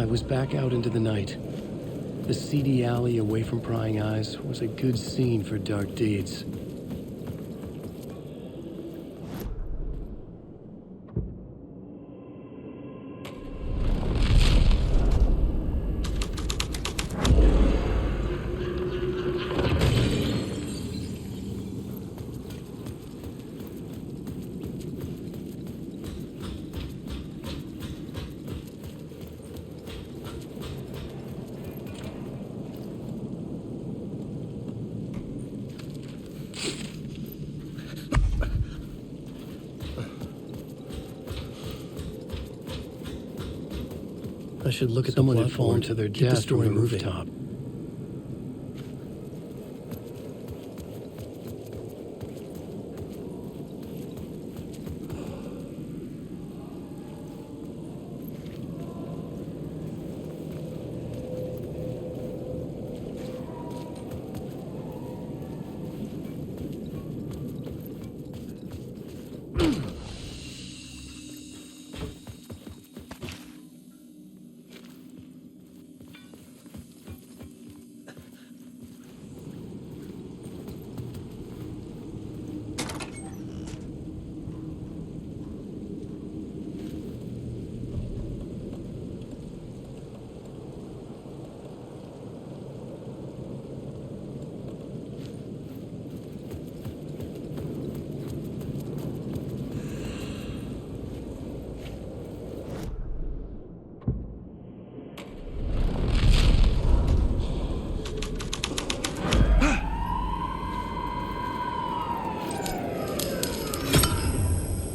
was back out into the night. The seedy alley away from prying eyes was a good scene for dark deeds. I should look at someone had fallen to their death from the rooftop.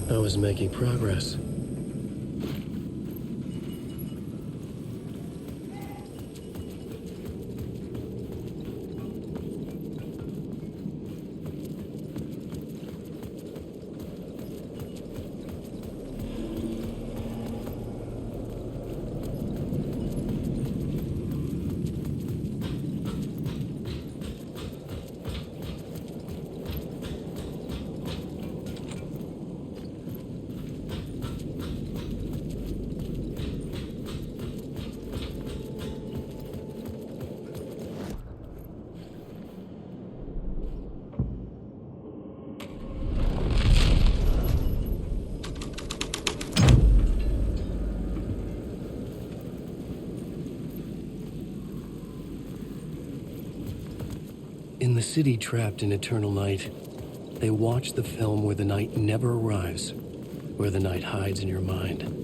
I was making progress. In the city trapped in eternal night, they watch the film where the night never arrives, where the night hides in your mind.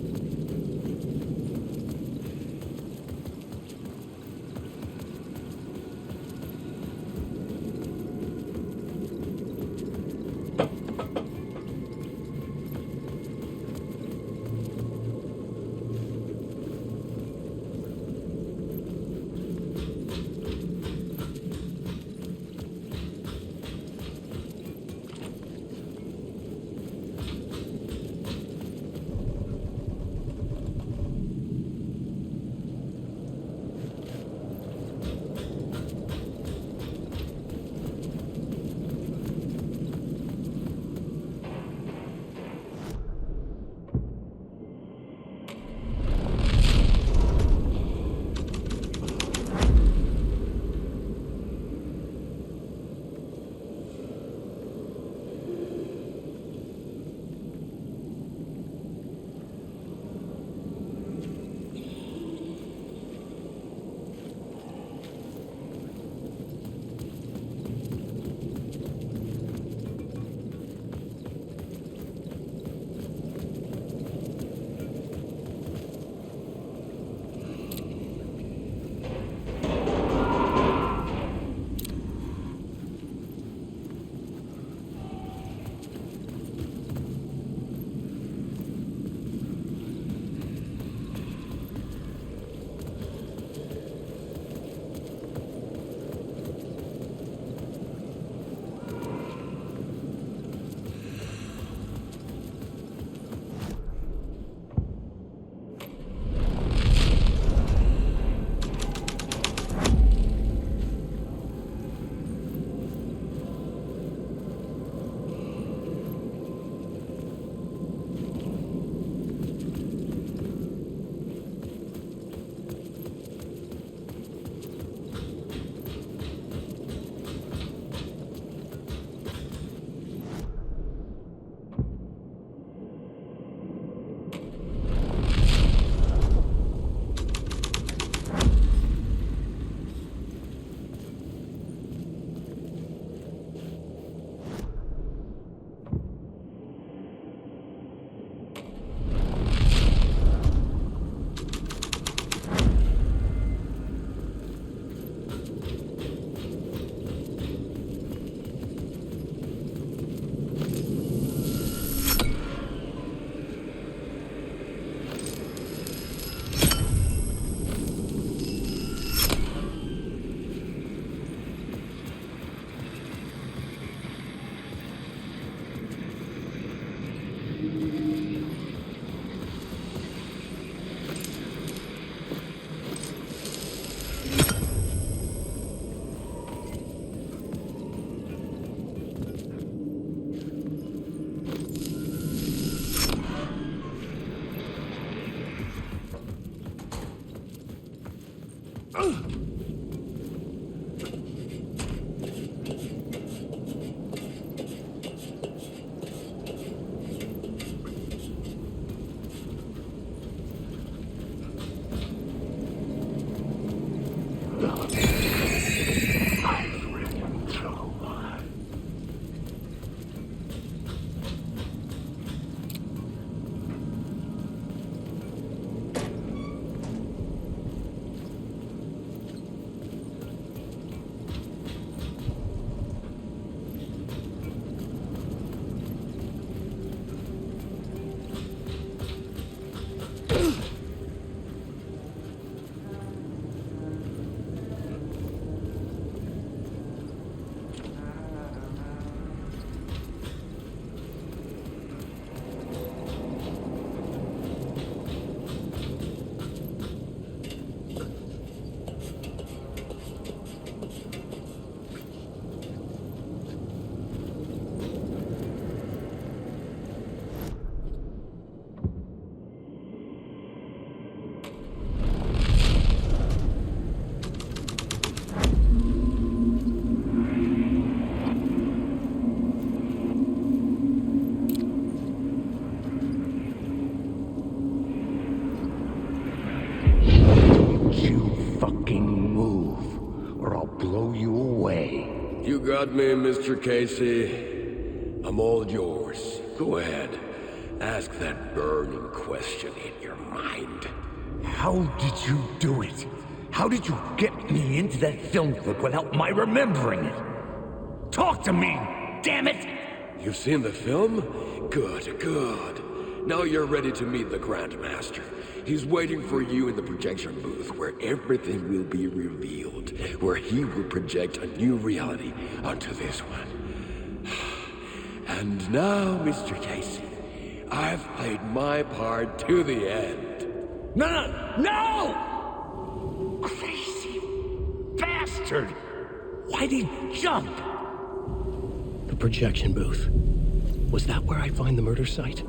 You got me, Mr. Casey. I'm all yours. Go ahead. Ask that burning question in your mind. How did you do it? How did you get me into that film clip without my remembering it? Talk to me, damn it! You've seen the film? Good, good. Now you're ready to meet the Grandmaster. He's waiting for you in the projection booth where everything will be revealed, where he will project a new reality onto this one. And now, Mr. Casey, I've played my part to the end. No! Crazy bastard! Why'd he jump? The projection booth. Was that where I'd find the murder site?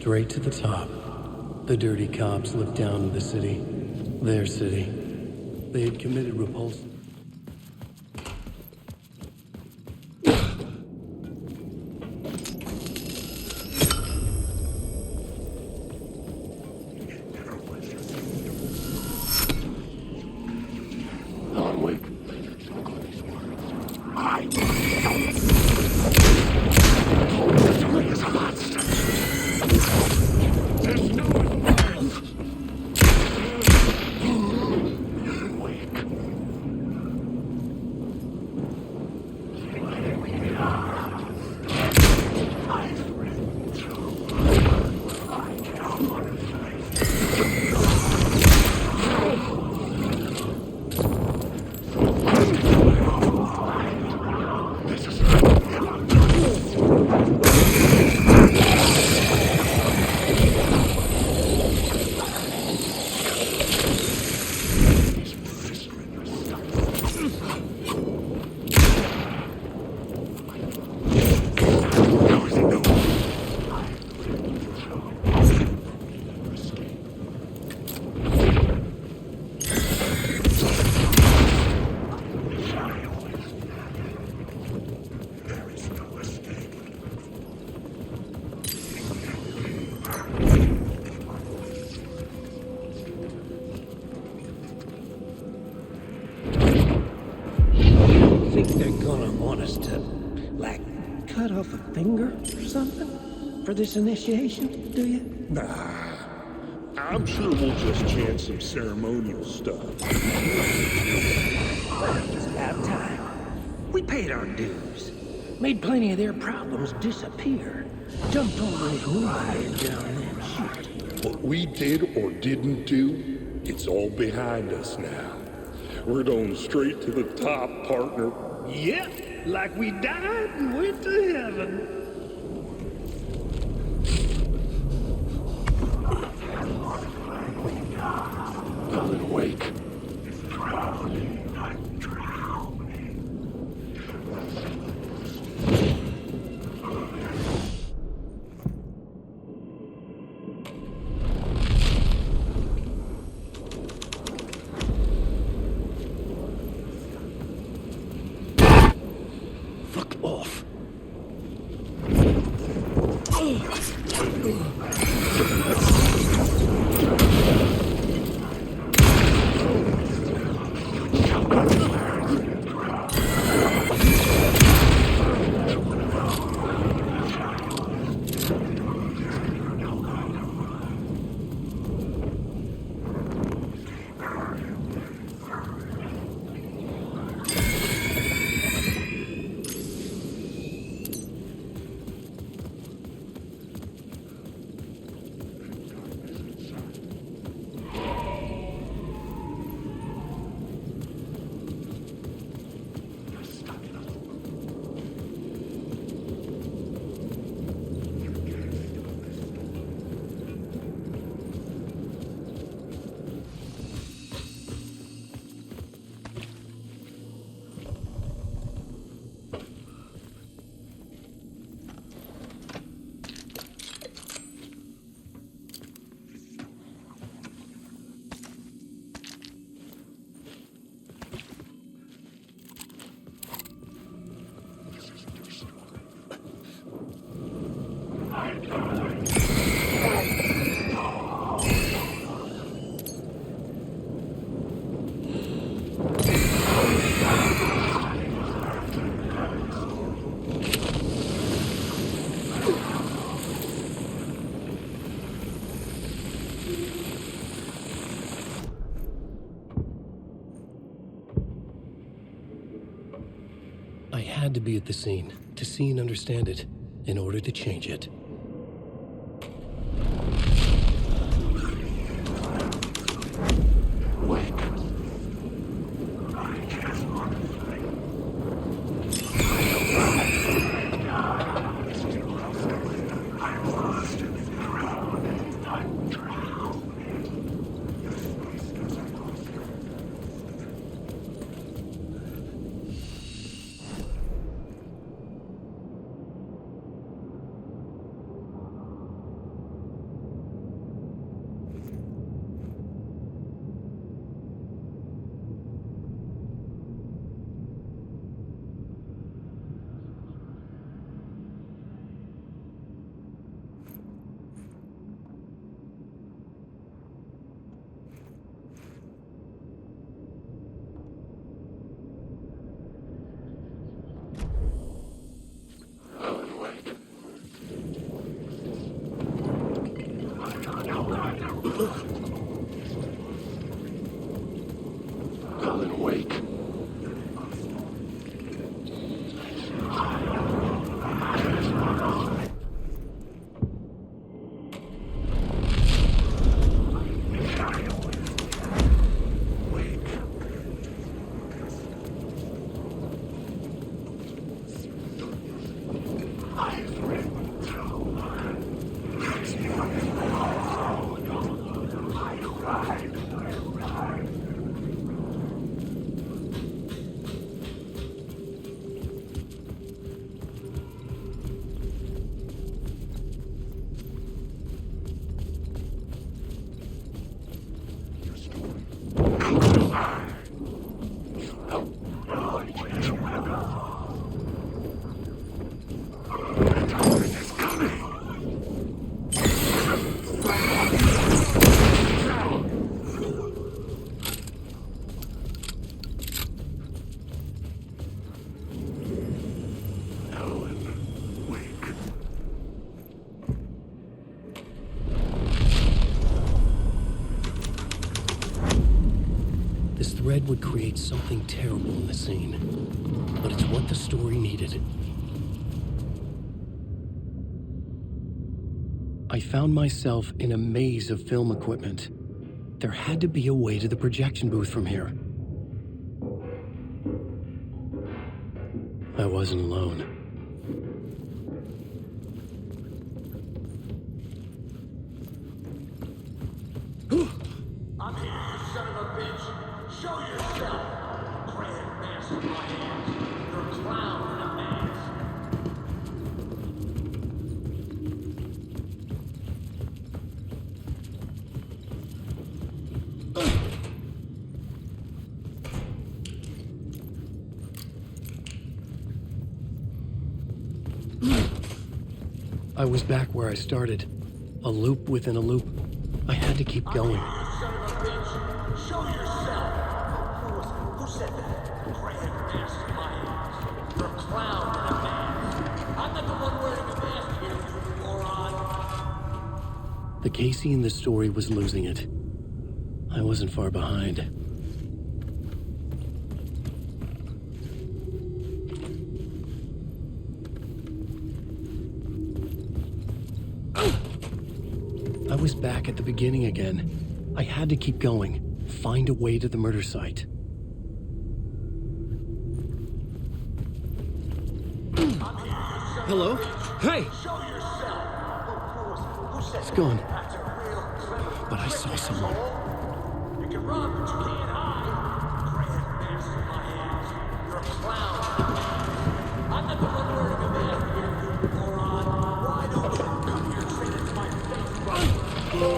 straight to the top. The dirty cops looked down on the city. Their city. They had committed repulsive... For this initiation, do you? Nah. I'm sure we'll just chant some ceremonial stuff. Well, it's about time. We paid our dues. Made plenty of their problems disappear. Jumped on those newbodies down that chute. What we did or didn't do, it's all behind us now. We're going straight to the top, partner. Yep, like we died and went to heaven. Awake. Fuck off. I had to be at the scene, to see and understand it, in order to change it. Alan, wake. This thread would create something terrible in the scene, but it's what the story needed. I found myself in a maze of film equipment. There had to be a way to the projection booth from here. I wasn't alone. I'm here, you son of a bitch. Show yourself. Grand master of my hands. You're a clown in a mask. I was back where I started. A loop within a loop. I had to keep going. You son of a bitch. Show yourself. Who said that? Grand master of my hands. You're a clown in a mask. I'm not the one wearing a mask here, you moron. The Casey in the story was losing it. I wasn't far behind. I was back at the beginning again. I had to keep going, find a way to the murder site. Hello? Hey! Show yourself. It's gone. That's a real But I saw someone. You can run, but you can't hide. Grand master of my hands. You're a clown. I'm not the one wearing a mask here, you moron. Why don't you come here and say that to my face, bro?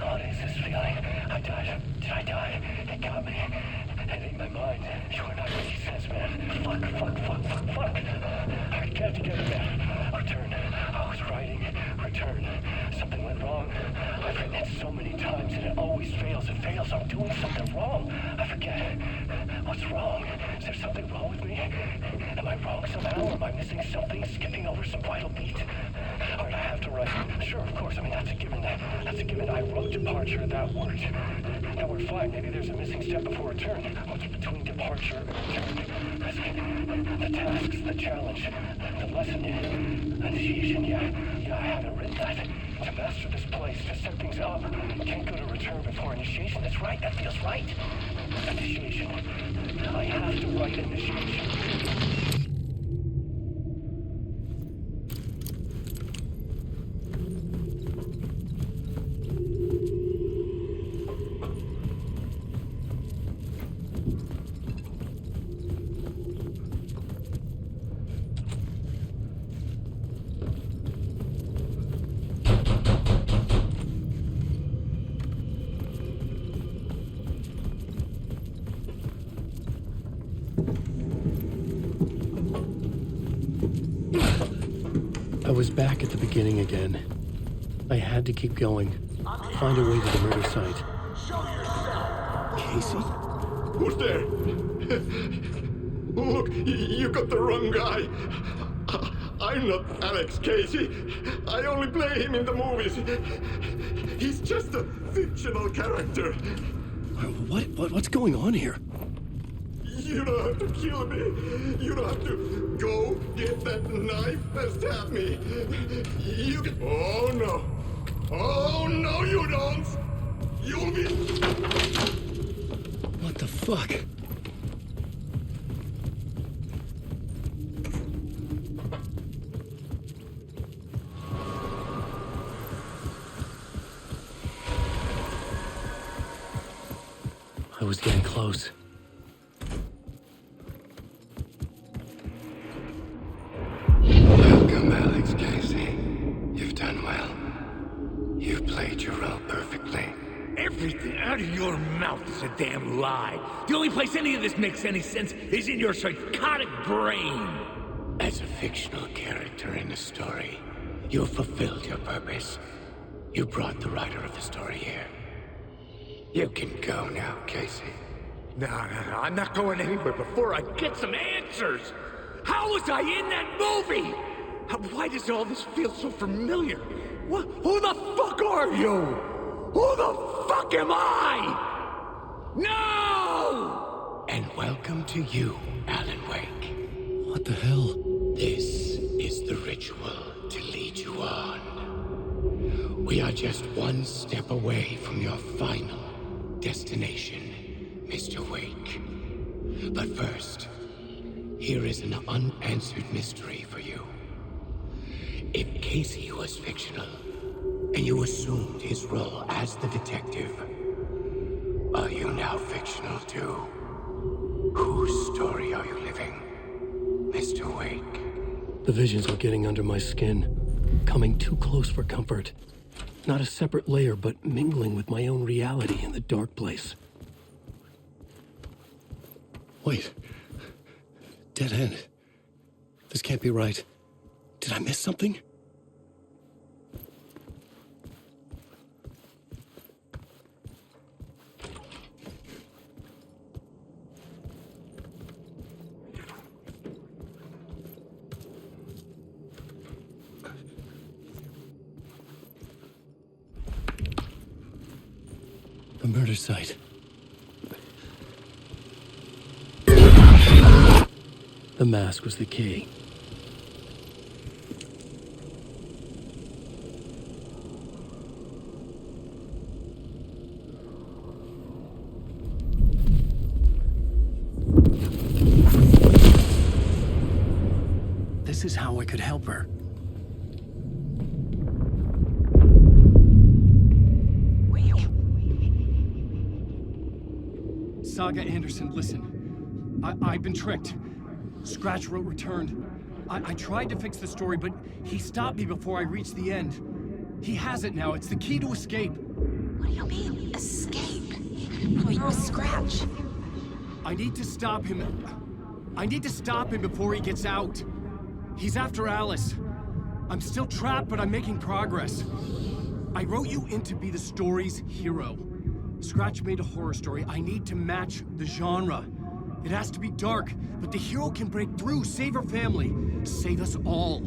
What is this feeling? I died. Did I die? It got me. It ate my mind. You are not making sense, man. Fuck. I get it together, man. Return. I was writing. Return. Something went wrong. I've written it so many times and it always fails. It fails. I'm doing something wrong. I forget. What's wrong? Is there something wrong with me? Am I wrong somehow? Am I missing something? Skipping over some vital beat? Alright, I have to write. Sure, of course. I mean, that's a given. That's a given. I wrote departure. That worked. Now we're fine. Maybe there's a missing step before return. What's between departure and return? The tasks, the challenge, the lesson, initiation. Yeah, I haven't written that. To master this place, to set things up. Can't go to return before initiation. That's right. That feels right. Initiation. I have to write initiation. I was back at the beginning again. I had to keep going, find a way to the murder site. Show yourself. Casey? Who's there? Look, you got the wrong guy. I'm not Alex Casey. I only play him in the movies. He's just a fictional character. What's going on here? You don't have to kill me. You don't have to go get that knife and stab me. You can... Oh, no. Oh, no, you don't. You'll be... What the fuck? I was getting close. Welcome, Alex Casey. You've done well. You've played your role perfectly. Everything out of your mouth is a damn lie. The only place any of this makes any sense is in your psychotic brain. As a fictional character in a story, you fulfilled your purpose. You brought the writer of the story here. You can go now, Casey. No, I'm not going anywhere before I get some answers. How was I in that movie? Why does all this feel so familiar? What? Who the fuck are you? Who the fuck am I? No! And welcome to you, Alan Wake. What the hell? This is the ritual to lead you on. We are just one step away from your final destination, Mr. Wake. But first, here is an unanswered mystery for you. If Casey was fictional, and you assumed his role as the detective, are you now fictional too? Whose story are you living, Mr. Wake? The visions are getting under my skin, coming too close for comfort. Not a separate layer, but mingling with my own reality in the dark place. Wait. Dead end. This can't be right. Did I miss something? The murder site. The mask was the key. This is how I could help her. Saga Anderson, listen. I've been tricked. Scratch wrote returned. I tried to fix the story, but he stopped me before I reached the end. He has it now. It's the key to escape. What do you mean, escape? Oh, you're a Scratch. I need to stop him. I need to stop him before he gets out. He's after Alice. I'm still trapped, but I'm making progress. I wrote you in to be the story's hero. Scratch made a horror story. I need to match the genre. It has to be dark, but the hero can break through, save her family, save us all.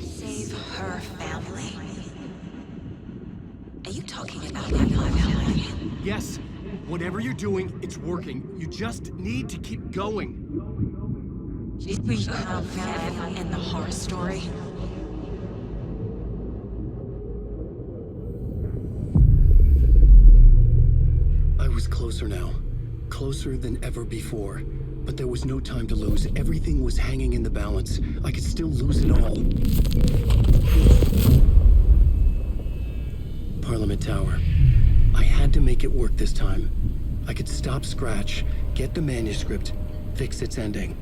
Save her family? Are you talking about that family? Yes. Whatever you're doing, it's working. You just need to keep going. We found family in the horror story. I was closer now. Closer than ever before. But there was no time to lose. Everything was hanging in the balance. I could still lose it all. Parliament Tower. I had to make it work this time. I could stop Scratch, get the manuscript, fix its ending.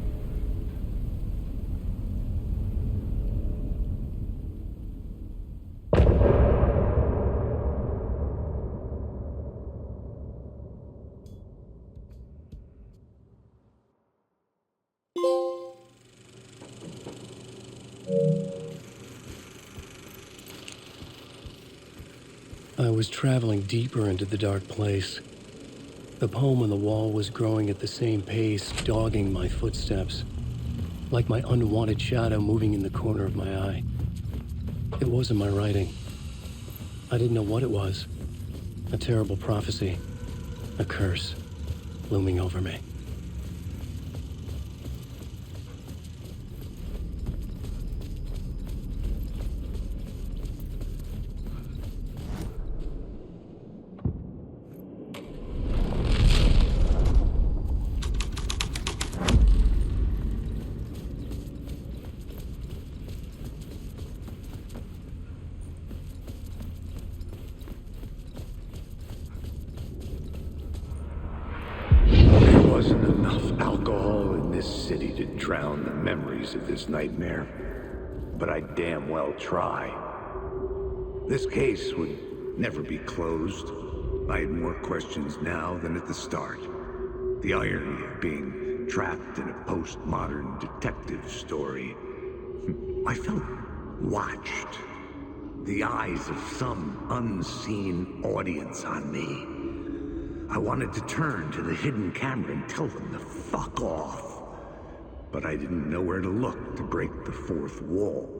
I was traveling deeper into the dark place. The poem on the wall was growing at the same pace, dogging my footsteps. like my unwanted shadow moving in the corner of my eye. It wasn't my writing. I didn't know what it was. A terrible prophecy, a curse, looming over me. There wasn't enough alcohol in this city to drown the memories of this nightmare, but I damn well try. This case would never be closed. I had more questions now than at the start. The irony of being trapped in a postmodern detective story. I felt watched. The eyes of some unseen audience on me. I wanted to turn to the hidden camera and tell them to fuck off. But I didn't know where to look to break the fourth wall.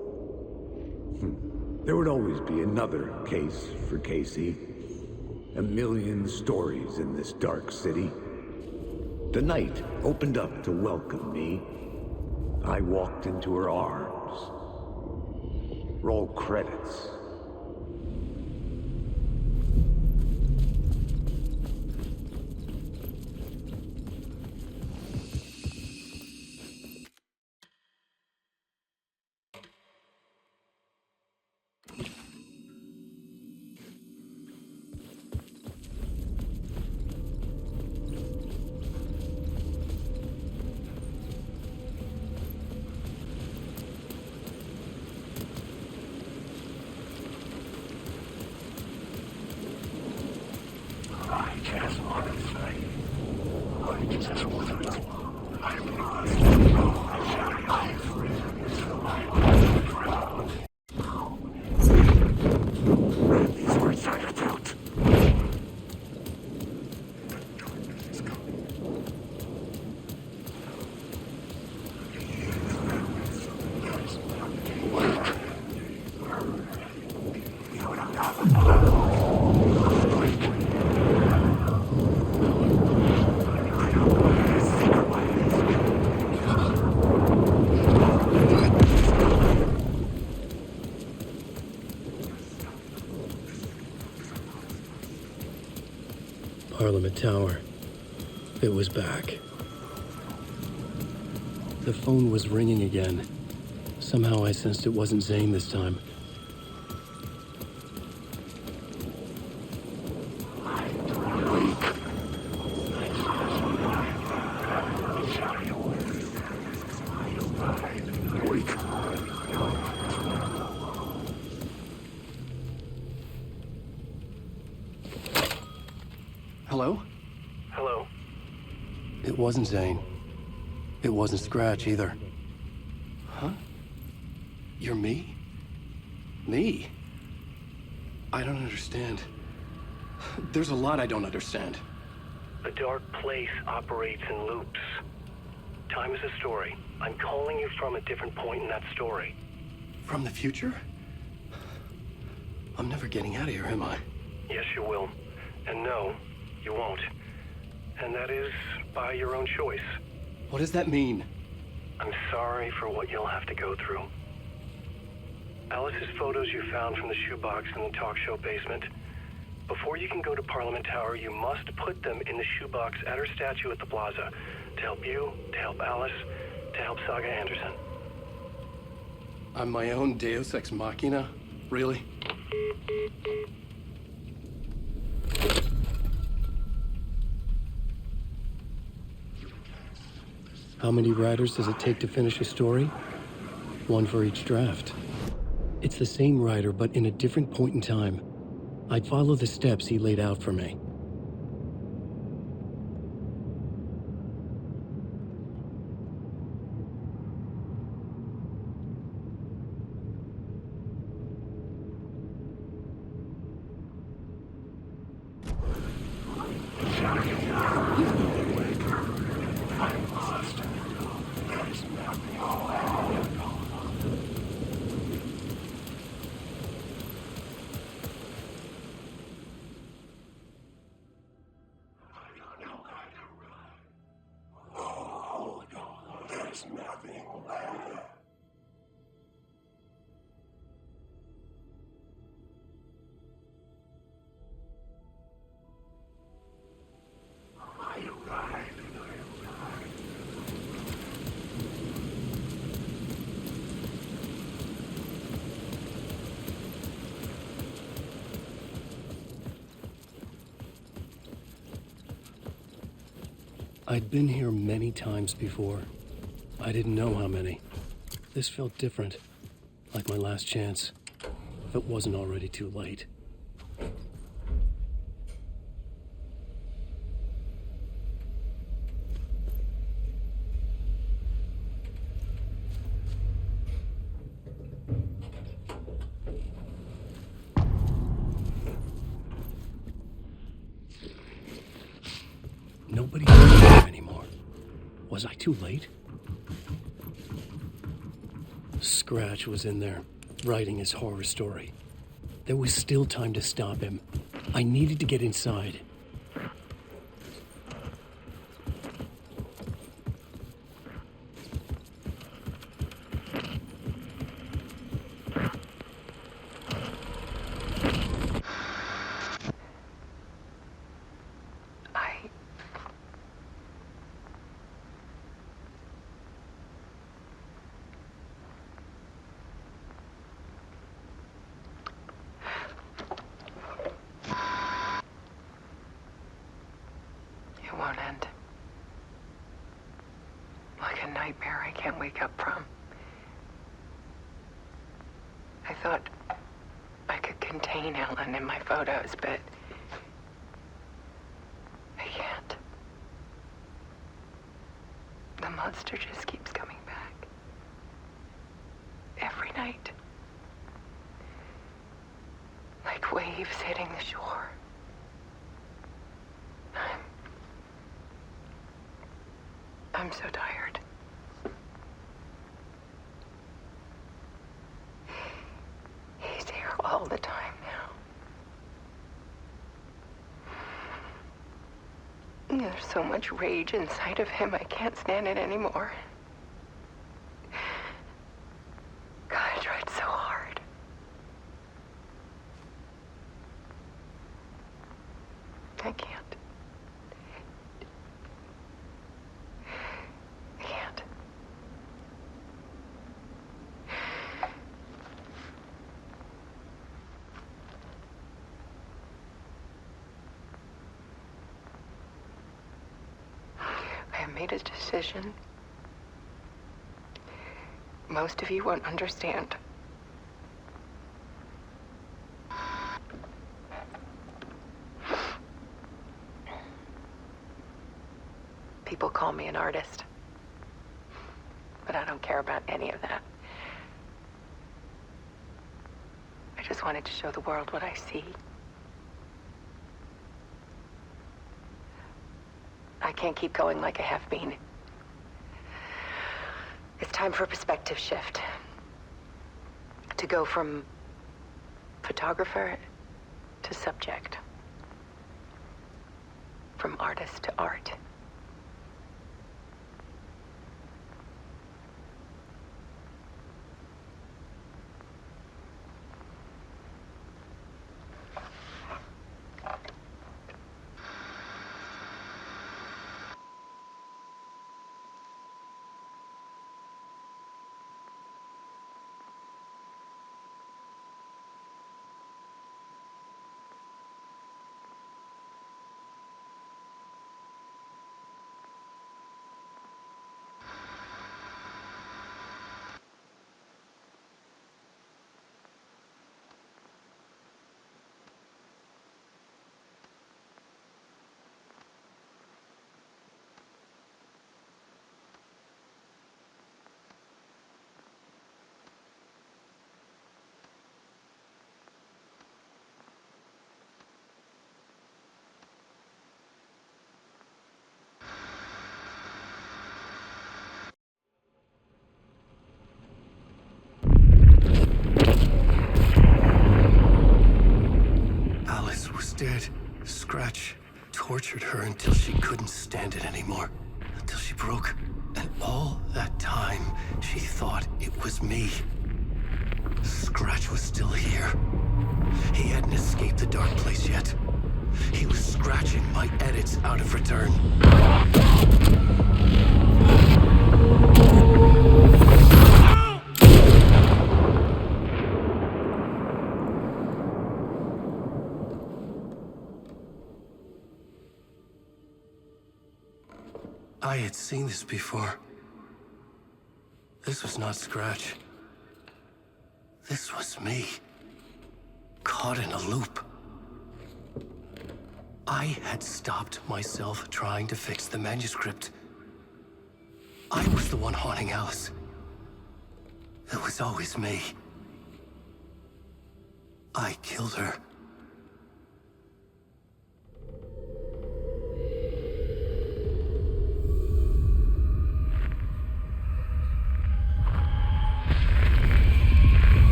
There would always be another case for Casey. A million stories in this dark city. The night opened up to welcome me. I walked into her arms. Roll credits. Parliament Tower. It was back. The phone was ringing again. Somehow I sensed it wasn't Zane this time. Hello? Hello? It wasn't Zane. It wasn't Scratch either. Huh? You're me? Me? I don't understand. There's a lot I don't understand. A dark place operates in loops. Time is a story. I'm calling you from a different point in that story. From the future? I'm never getting out of here, am I? Yes, you will. And no, you won't. And that is by your own choice. What does that mean? I'm sorry for what you'll have to go through. Alice's photos you found from the shoebox in the talk show basement. Before you can go to Parliament Tower, you must put them in the shoebox at her statue at the plaza. To help you, to help Alice, to help Saga Anderson. I'm my own Deus Ex Machina? Really? How many writers does it take to finish a story? One for each draft. It's the same writer, but in a different point in time. I'd follow the steps he laid out for me. I'm lost. There's nothing. I'd been here many times before. I didn't know how many. This felt different, like my last chance, if it wasn't already too late. Nobody was there anymore. Was I too late? Scratch was in there, writing his horror story. There was still time to stop him. I needed to get inside. It won't end. Like a nightmare I can't wake up from. I thought I could contain Ellen in my photos, but I can't. The monster just keeps coming back. Every night. Like waves hitting the shore. I'm so tired. He's here all the time now. There's so much rage inside of him, I can't stand it anymore. God, I tried so hard. I can't. I made a decision. Most of you won't understand. People call me an artist, but I don't care about any of that. I just wanted to show the world what I see. I can't keep going like I have been. It's time for a perspective shift. To go from photographer to subject. From artist to art. Dead. Scratch tortured her until she couldn't stand it anymore. Until she broke. And all that time, she thought it was me. Scratch was still here. He hadn't escaped the dark place yet. He was scratching my edits out of return. I had seen this before. This was not Scratch. This was me. Caught in a loop. I had stopped myself trying to fix the manuscript. I was the one haunting Alice. It was always me. I killed her.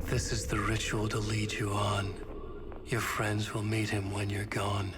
This is the ritual to lead you on. Your friends will meet him when you're gone.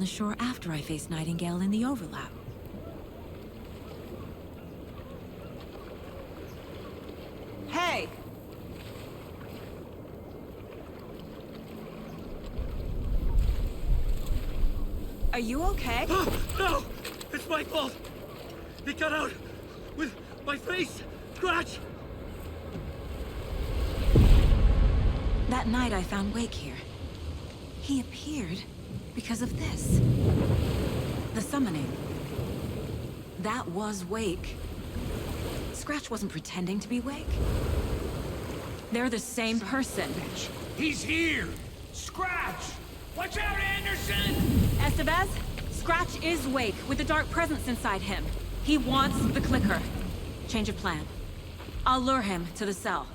Shore after I faced Nightingale in the overlap. Hey! Are you okay? No! It's my fault! He got out with my face! Scratch! That night I found Wake here. He appeared because of this. The summoning. That was Wake. Scratch wasn't pretending to be Wake. They're the same person. He's here! Scratch! Watch out, Anderson! Estevez, Scratch is Wake with a dark presence inside him. He wants the clicker. Change of plan. I'll lure him to the cell.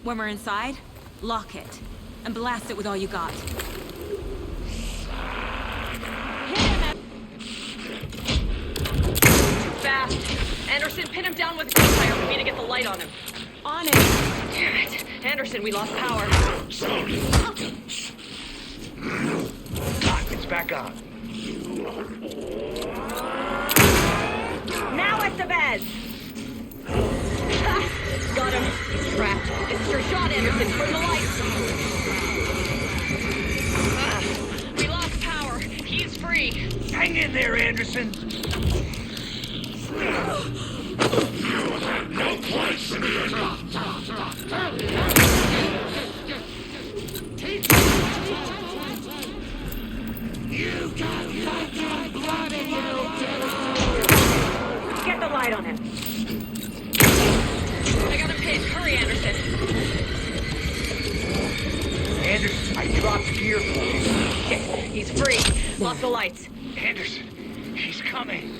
When we're inside, lock it. And blast it with all you got. Fast. Anderson, pin him down with a gunfire for me to get the light on him. On it. Damn it. Anderson, we lost power. It's back on. Now Estevez! Got him. He's trapped. This is your shot, Anderson. Turn the lights. We lost power. He's free. Hang in there, Anderson. You have no place in here. You got fucking blood in you. Get the light on him. I got him pinned. Hurry, Anderson. Anderson, I dropped gear for you. Shit, he's free. Lock the lights. Anderson, he's coming.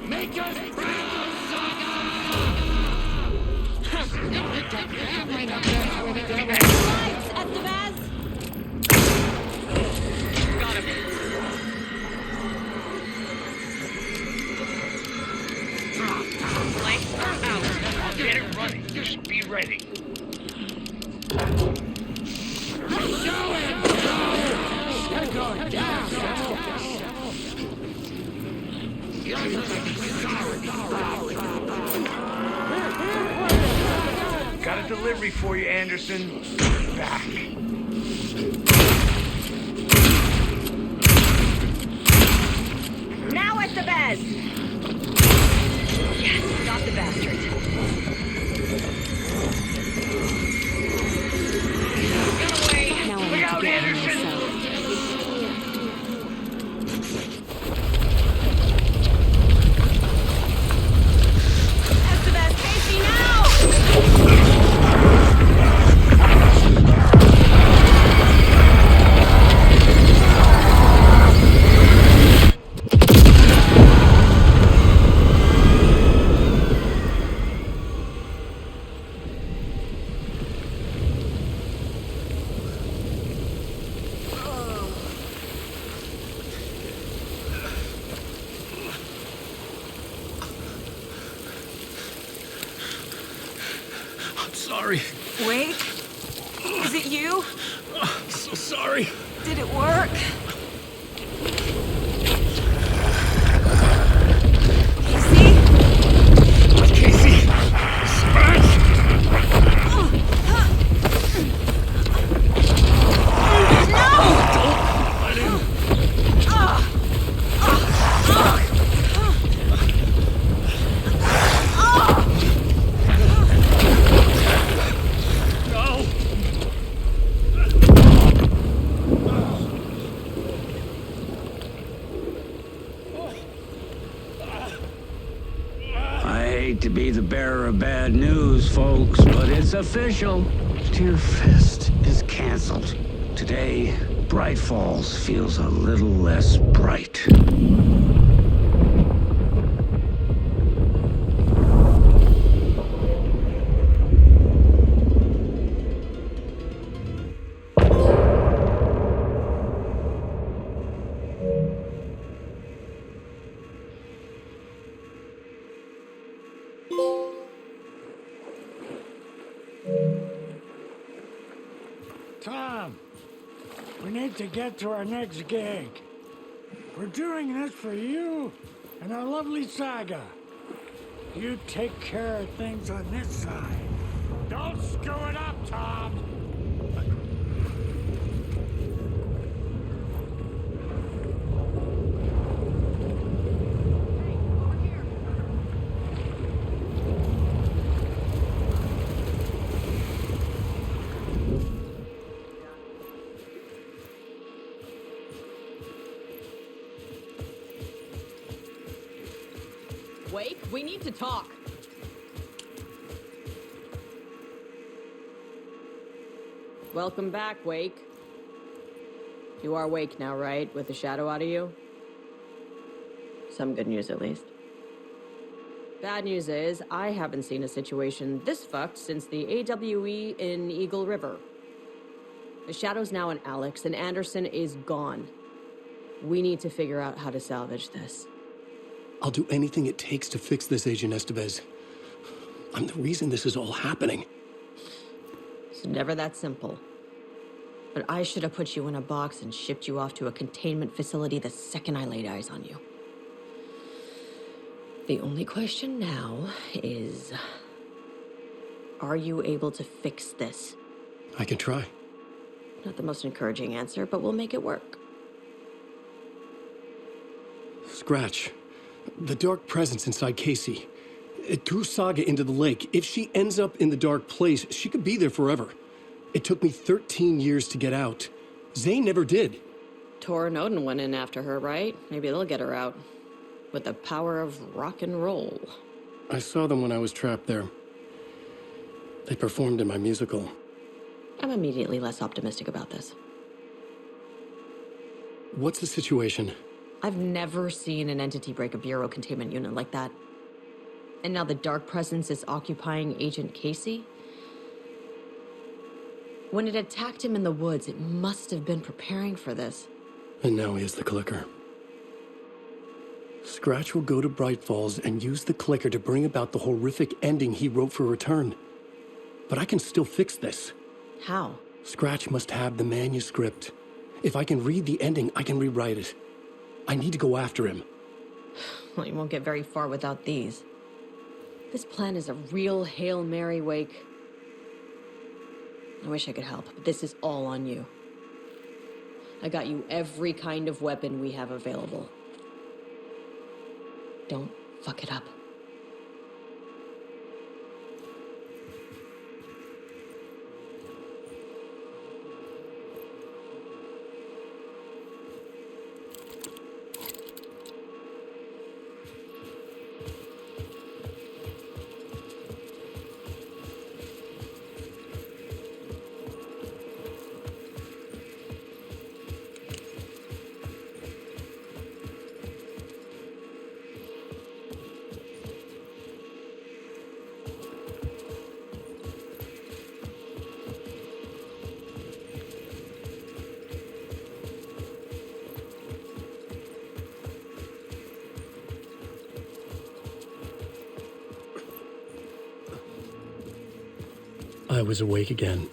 Make us proud, Saga! Lights, Estevez! Got him. Lights are out. I'll get it running. Just be ready. Got a delivery for you, Anderson. Back. Now Estevez! Yes, got the bastard. Get away! Now I Look have to out, get him in the Anderson! cell. Estevez, face me now! sorry. Wake? Is it you? So sorry. Did it work? Casey? Scratch! I hate to be the bearer of bad news, folks, but it's official. Tear Fest is canceled. Today, Bright Falls feels a little less bright. Tom, we need to get to our next gig. We're doing this for you and our lovely saga. You take care of things on this side. Don't screw it up, Tom! Wake, we need to talk. Welcome back, Wake. You are Wake now, right? With the shadow out of you? Some good news, at least. Bad news is, I haven't seen a situation this fucked since the AWE in Eagle River. The shadow's now in Alex, and Anderson is gone. We need to figure out how to salvage this. I'll do anything it takes to fix this, Agent Estevez. I'm the reason this is all happening. It's never that simple. But I should have put you in a box and shipped you off to a containment facility the second I laid eyes on you. The only question now is, are you able to fix this? I can try. Not the most encouraging answer, but we'll make it work. Scratch. The dark presence inside Casey. It threw Saga into the lake. If she ends up in the dark place, she could be there forever. It took me 13 years to get out. Zane never did. Tor and Odin went in after her, right? Maybe they'll get her out. With the power of rock and roll. I saw them when I was trapped there. They performed in my musical. I'm immediately less optimistic about this. What's the situation? I've never seen an entity break a bureau containment unit like that. And now the dark presence is occupying Agent Casey? When it attacked him in the woods, it must have been preparing for this. And now he has the clicker. Scratch will go to Bright Falls and use the clicker to bring about the horrific ending he wrote for Return. But I can still fix this. How? Scratch must have the manuscript. If I can read the ending, I can rewrite it. I need to go after him. Well, you won't get very far without these. This plan is a real Hail Mary, Wake. I wish I could help, but this is all on you. I got you every kind of weapon we have available. Don't fuck it up. I was awake again,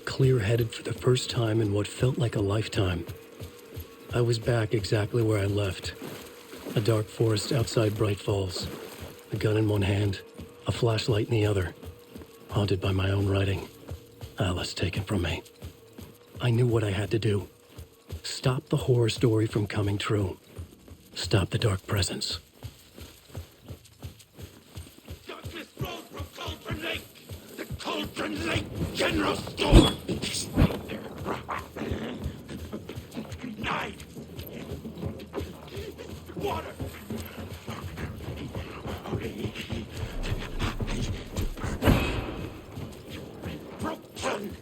clear-headed for the first time in what felt like a lifetime. I was back exactly where I left. A dark forest outside Bright Falls. A gun in one hand, a flashlight in the other. Haunted by my own writing. Alice taken from me. I knew what I had to do. Stop the horror story from coming true. Stop the dark presence. Darkness flows from Cauldron Lake! The Cauldron Lake General Store! Night! Water! Broken!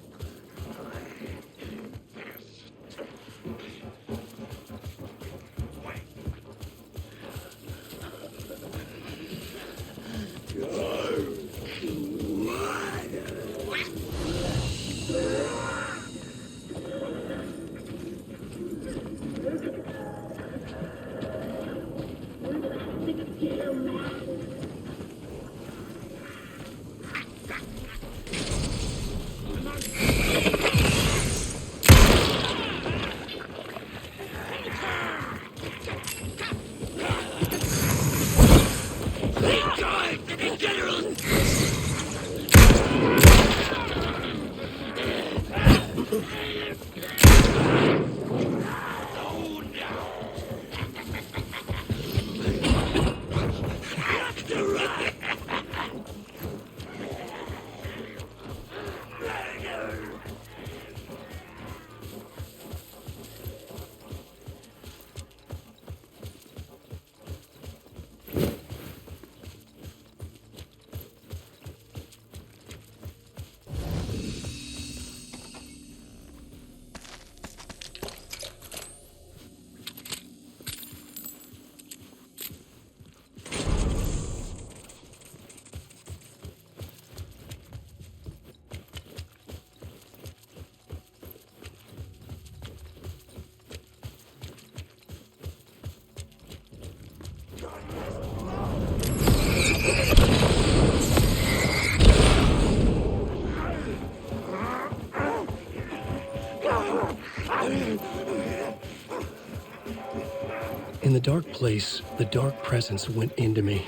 In the dark place, the dark presence went into me.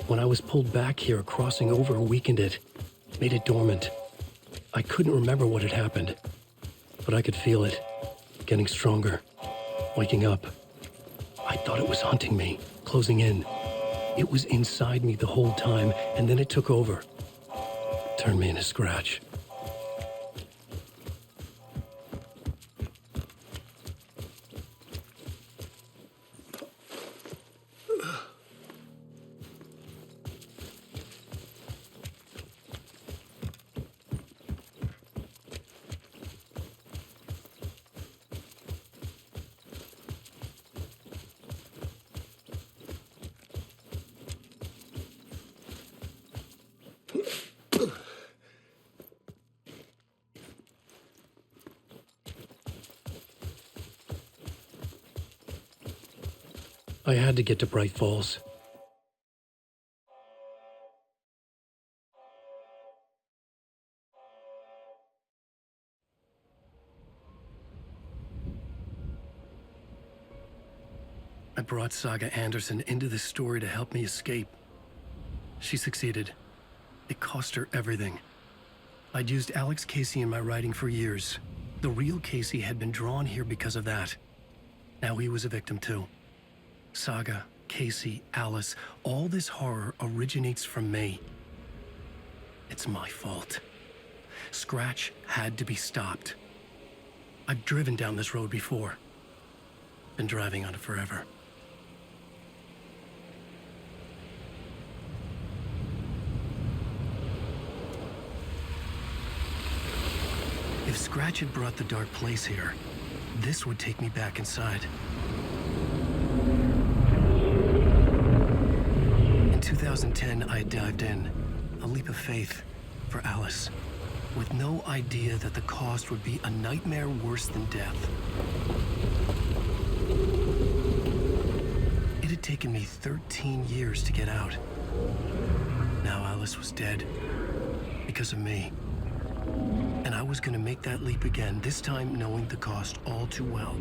When I was pulled back here, crossing over weakened it, made it dormant. I couldn't remember what had happened, but I could feel it, getting stronger, waking up. I thought it was hunting me, closing in. It was inside me the whole time, and then it took over. Turned me into Scratch. I had to get to Bright Falls. I brought Saga Anderson into this story to help me escape. She succeeded. It cost her everything. I'd used Alex Casey in my writing for years. The real Casey had been drawn here because of that. Now he was a victim too. Saga, Casey, Alice, all this horror originates from me. It's my fault. Scratch had to be stopped. I've driven down this road before. Been driving on it forever. If Scratch had brought the dark place here, this would take me back inside. In 2010, I dived in, a leap of faith for Alice, with no idea that the cost would be a nightmare worse than death. It had taken me 13 years to get out. Now Alice was dead, because of me. And I was gonna make that leap again, this time knowing the cost all too well.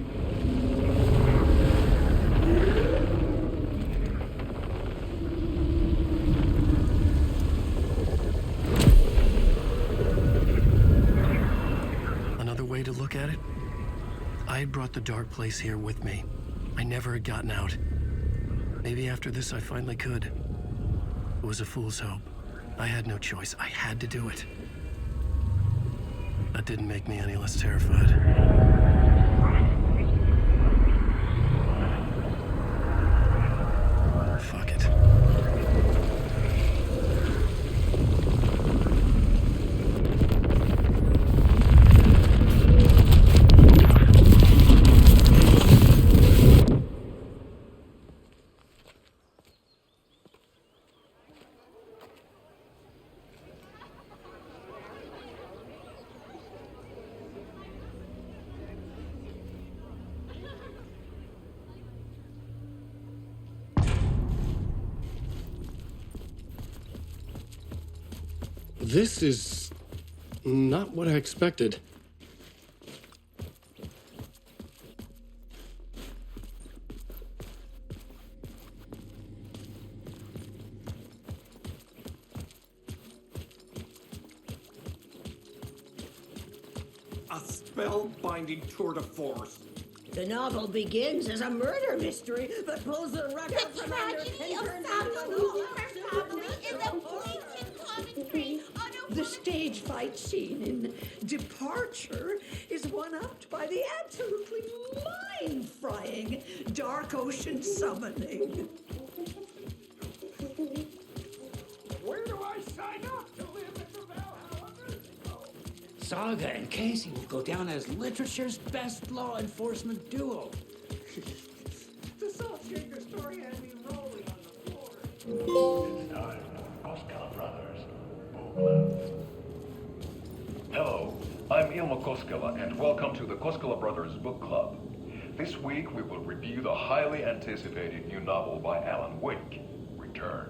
Another way to look at it, I had brought the dark place here with me. I never had gotten out. Maybe after this I finally could. It was a fool's hope. I had no choice. I had to do it. That didn't make me any less terrified. Fuck it. This is not what I expected. A spell-binding tour de force. The novel begins as a murder mystery, but pulls the rug out from under and turns The stage fight scene in Departure is one-upped by the absolutely mind-frying Dark Ocean Summoning. Where do I sign up to live at the Valhalla? Saga and Casey will go down as literature's best law enforcement duo. The Salt Shaker story had me rolling on the floor. It's time for Koskela Brothers Book Club. Hello, I'm Ilmo Koskela, and welcome to the Koskela Brothers Book Club. This week we will review the highly anticipated new novel by Alan Wake, Return.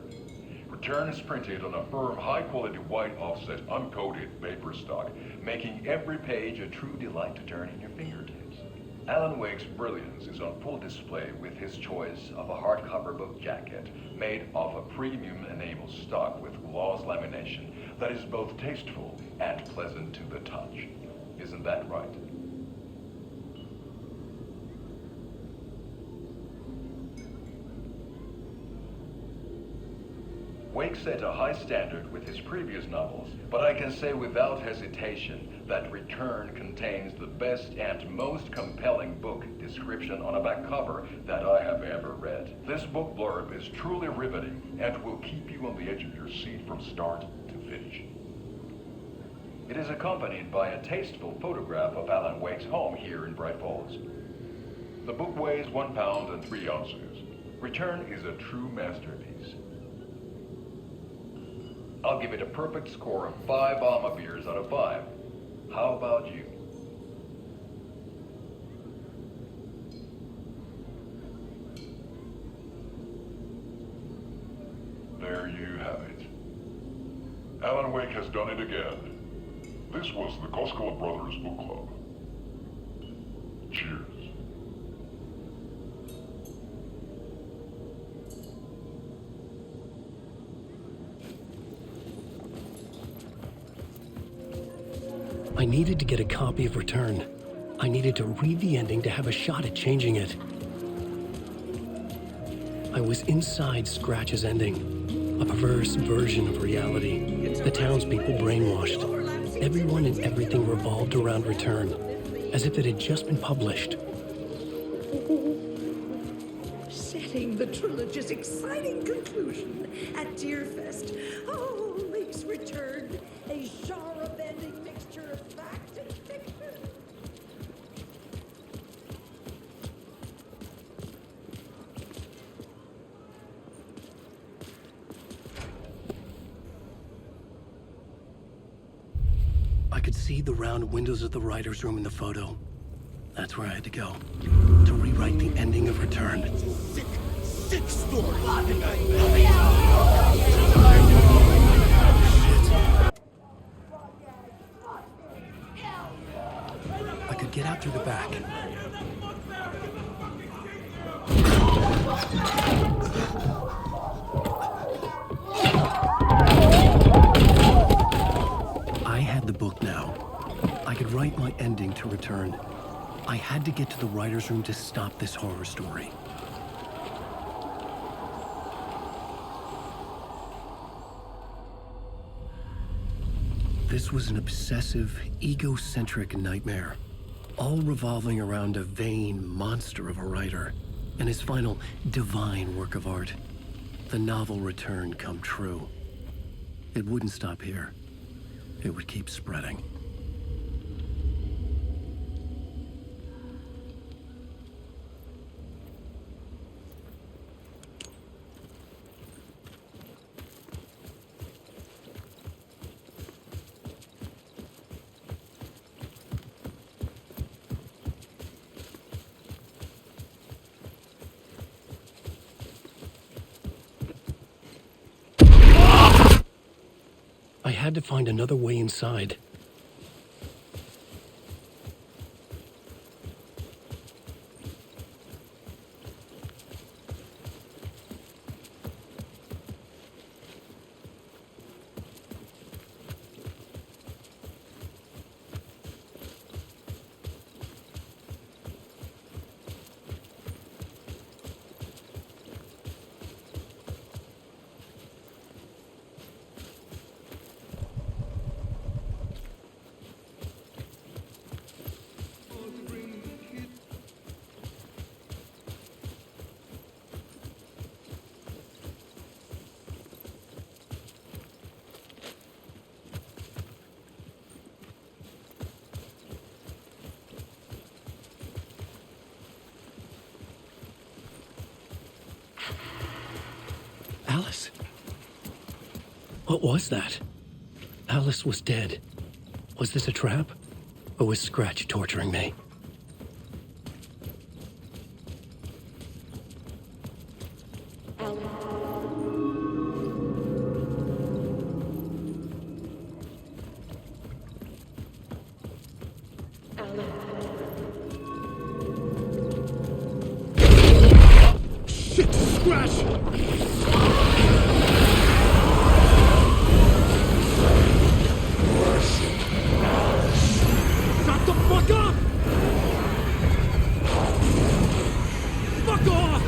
Return is printed on a firm, high-quality white offset, uncoated paper stock, making every page a true delight to turn in your fingertips. Alan Wake's brilliance is on full display with his choice of a hardcover book jacket made of a premium enamel stock with gloss lamination that is both tasteful and pleasant to the touch. Isn't that right? Wake set a high standard with his previous novels, but I can say without hesitation that Return contains the best and most compelling book description on a back cover that I have ever read. This book blurb is truly riveting and will keep you on the edge of your seat from start to finish. It is accompanied by a tasteful photograph of Alan Wake's home here in Bright Falls. The book weighs 1 pound and 3 ounces. Return is a true masterpiece. I'll give it a perfect score of 5 Alma beers out of 5. How about you? There you have it. Alan Wake has done it again. This was the Koskela Brothers Book Club. Cheers. I needed to get a copy of Return. I needed to read the ending to have a shot at changing it. I was inside Scratch's ending, a perverse version of reality. The townspeople brainwashed. Everyone and everything revolved around Return, as if it had just been published. Setting the trilogy's exciting conclusion at Deerfest. Oh, Wake's Return, a genre-bending mixture of fact and fiction. I could see the round windows of the writer's room in the photo. That's where I had to go, to rewrite the ending of Return. Sick story. I had the book now. I could write my ending to return. I had to get to the writer's room to stop this horror story. This was an obsessive, egocentric nightmare, all revolving around a vain monster of a writer and his final divine work of art, the novel return come true. It wouldn't stop here. It would keep spreading. I had to find another way inside. Alice? What was that? Alice was dead. Was this a trap? Or was Scratch torturing me? Shit, Scratch! Shut the fuck up! Fuck off!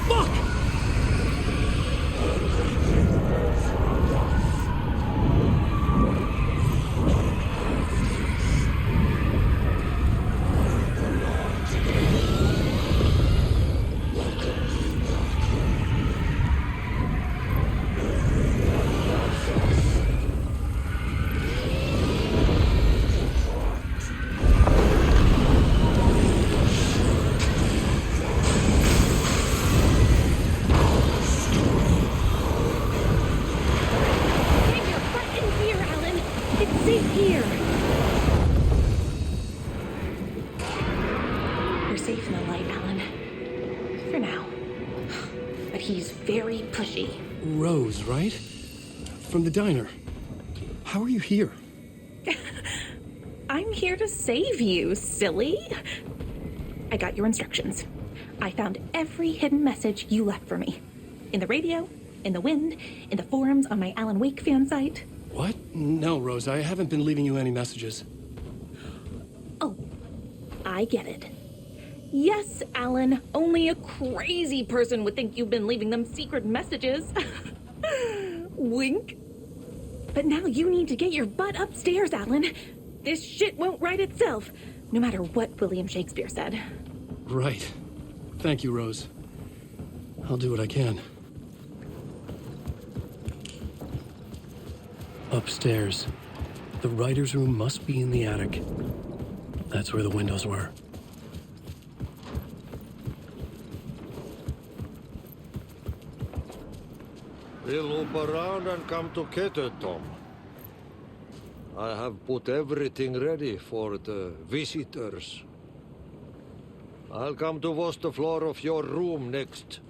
Fuck! You're safe in the light, Alan. For now. But he's very pushy. Rose, right? From the diner. How are you here? I'm here to save you, silly. I got your instructions. I found every hidden message you left for me. In the radio, in the wind, in the forums on my Alan Wake fan site. What? No, Rose, I haven't been leaving you any messages. Oh, I get it. Yes, Alan, only a crazy person would think you've been leaving them secret messages. Wink. But now you need to get your butt upstairs, Alan. This shit won't right itself, no matter what William Shakespeare said. Right. Thank you, Rose. I'll do what I can. Upstairs. The writer's room must be in the attic. That's where the windows were. We'll loop around and come to Keter, Tom. I have put everything ready for the visitors. I'll come to wash the floor of your room next.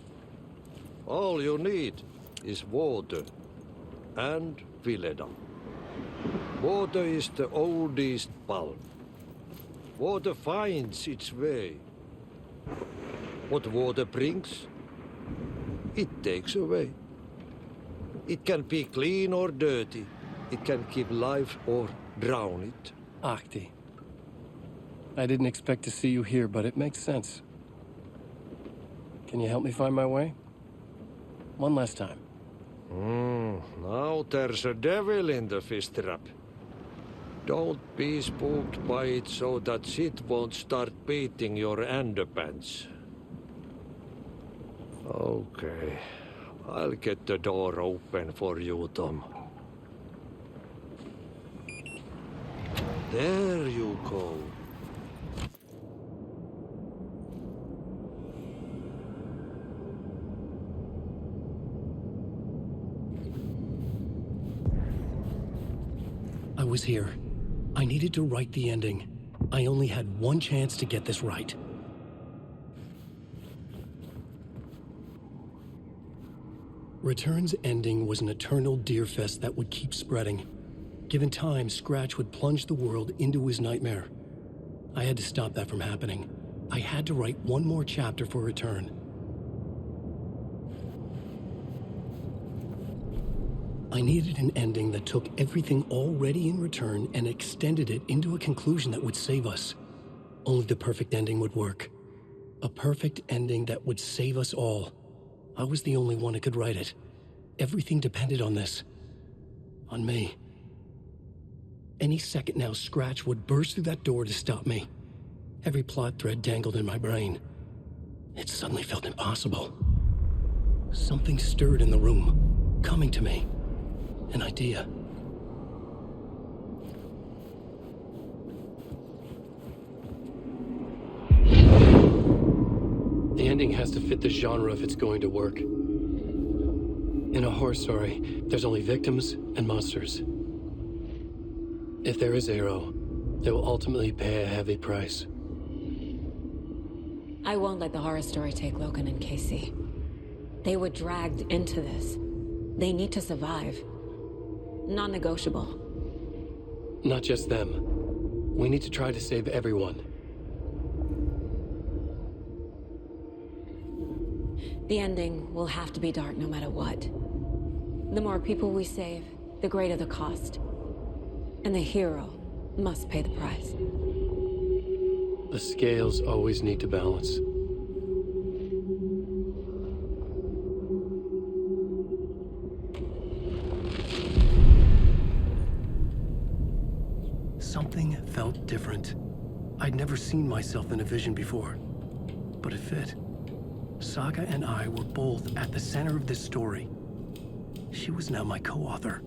All you need is water and Vileda. Water is the oldest bulb. Water finds its way. What water brings, it takes away. It can be clean or dirty. It can keep life or drown it. Ahti. I didn't expect to see you here, but it makes sense. Can you help me find my way? One last time. Now there's a devil in the fish trap. Don't be spooked by it so that shit won't start beating your underpants. Okay. I'll get the door open for you, Tom. There you go. I was here. I needed to write the ending. I only had one chance to get this right. Return's ending was an eternal deerfest that would keep spreading. Given time, Scratch would plunge the world into his nightmare. I had to stop that from happening. I had to write one more chapter for Return. I needed an ending that took everything already in Return and extended it into a conclusion that would save us. Only the perfect ending would work. A perfect ending that would save us all. I was the only one who could write it. Everything depended on this. On me. Any second now, Scratch would burst through that door to stop me. Every plot thread dangled in my brain. It suddenly felt impossible. Something stirred in the room, coming to me. An idea. The ending has to fit the genre if it's going to work. In a horror story, there's only victims and monsters. If there is Arrow, they will ultimately pay a heavy price. I won't let the horror story take Logan and Casey. They were dragged into this. They need to survive. Non-negotiable. Not just them. We need to try to save everyone. The ending will have to be dark no matter what. The more people we save, the greater the cost. And the hero must pay the price. The scales always need to balance. Something felt different. I'd never seen myself in a vision before, but it fit. Saga and I were both at the center of this story. She was now my co-author.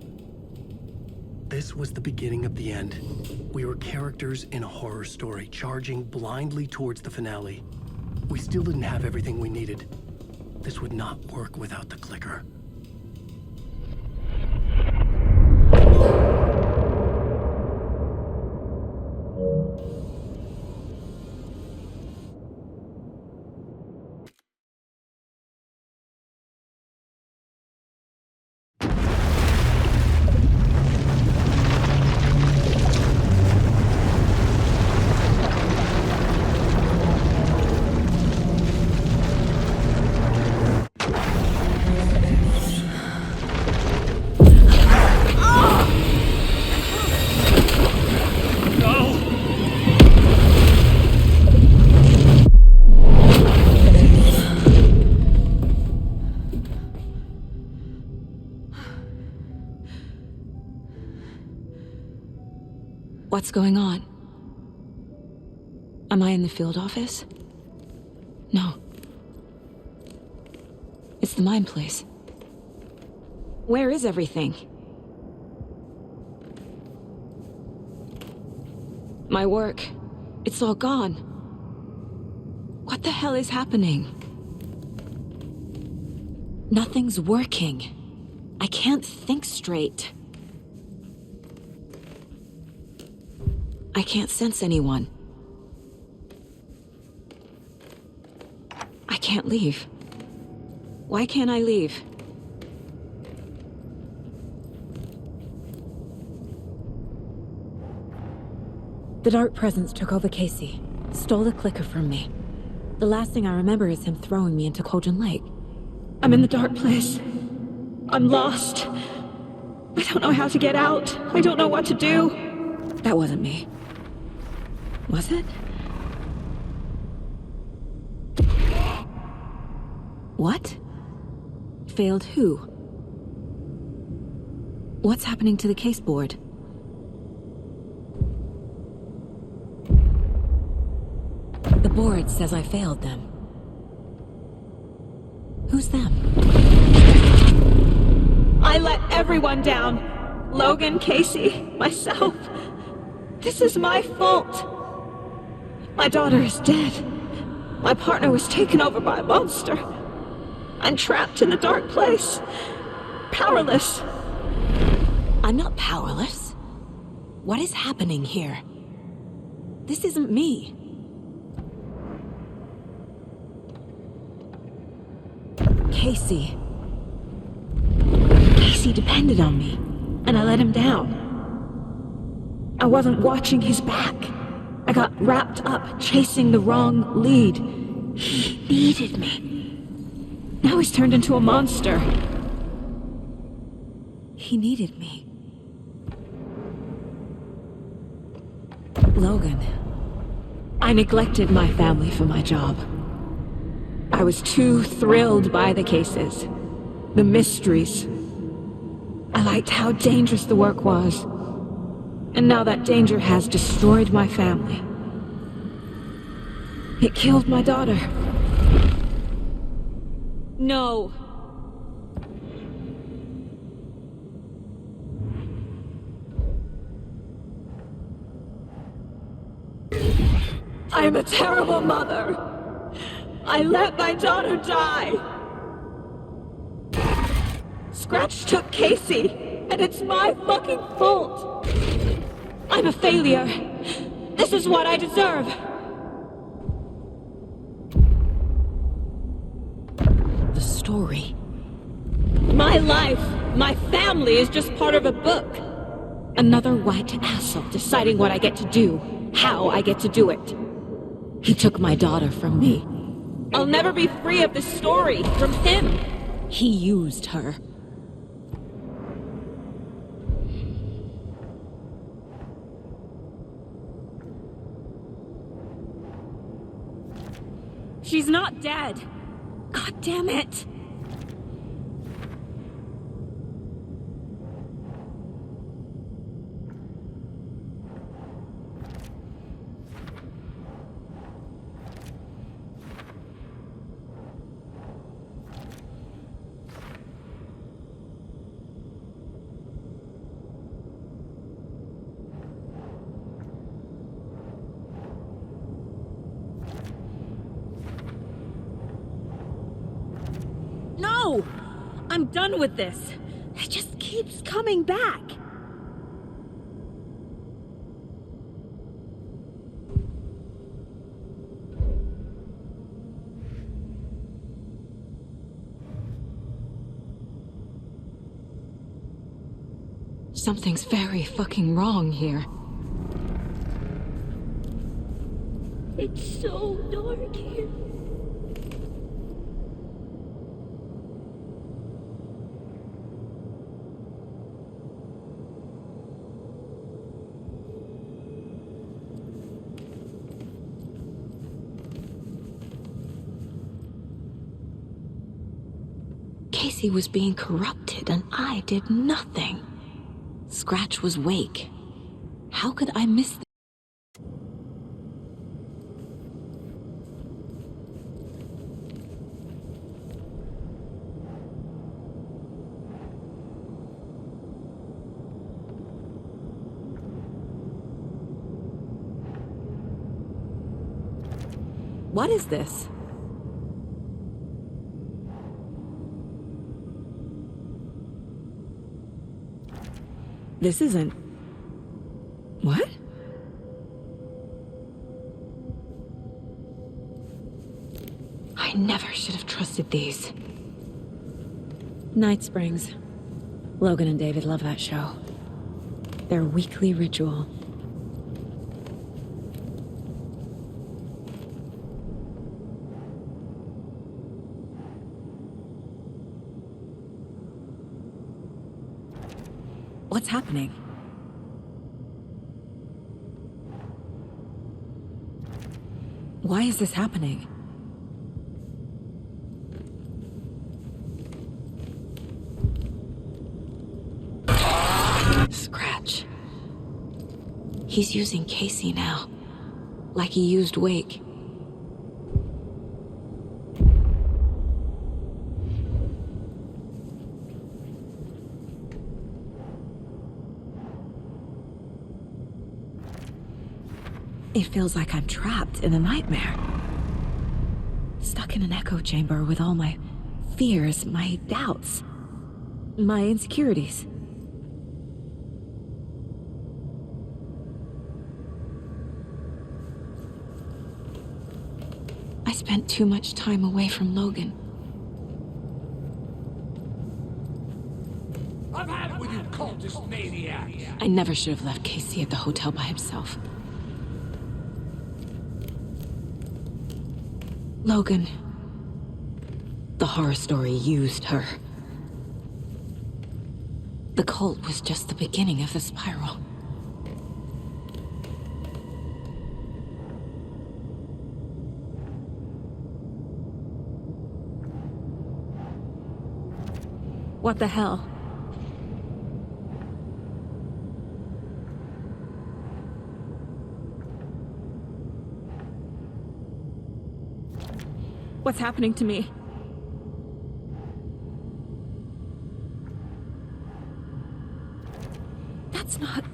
This was the beginning of the end. We were characters in a horror story, charging blindly towards the finale. We still didn't have everything we needed. This would not work without the clicker. What's going on? Am I in the field office? No. It's the mine place. Where is everything? My work. It's all gone. What the hell is happening? Nothing's working. I can't think straight. I can't sense anyone. I can't leave. Why can't I leave? The Dark Presence took over Casey, stole the clicker from me. The last thing I remember is him throwing me into Cauldron Lake. I'm in the dark place. I'm lost. I don't know how to get out. I don't know what to do. That wasn't me. Was it? What? Failed who? What's happening to the case board? The board says I failed them. Who's them? I let everyone down. Logan, Casey, myself. This is my fault. My daughter is dead. My partner was taken over by a monster. I'm trapped in the dark place. Powerless. I'm not powerless. What is happening here? This isn't me. Casey. Casey depended on me, and I let him down. I wasn't watching his back. I got wrapped up chasing the wrong lead. He needed me. Now he's turned into a monster. He needed me. Logan. I neglected my family for my job. I was too thrilled by the cases, the mysteries. I liked how dangerous the work was. And now that danger has destroyed my family. It killed my daughter. No. I am a terrible mother. I let my daughter die. Scratch took Casey, and it's my fucking fault. I'm a failure. This is what I deserve. The story. My life, my family is just part of a book. Another white asshole deciding what I get to do, how I get to do it. He took my daughter from me. I'll never be free of this story from him. He used her. She's not dead. God damn it. No! I'm done with this. It just keeps coming back. Something's very fucking wrong here. It's so dark here. Casey was being corrupted and I did nothing. Scratch was Wake. How could I miss this? What is this? This isn't... What? I never should have trusted these. Night Springs. Logan and David love that show. Their weekly ritual. happening? Why is this happening? Scratch. He's using Casey now, like he used Wake. It feels like I'm trapped in a nightmare. Stuck in an echo chamber with all my fears, my doubts, my insecurities. I spent too much time away from Logan. I've had it with you cultist maniacs! I never should have left Casey at the hotel by himself. Logan. The horror story used her. The cult was just the beginning of the spiral. What the hell? What's happening to me? That's not...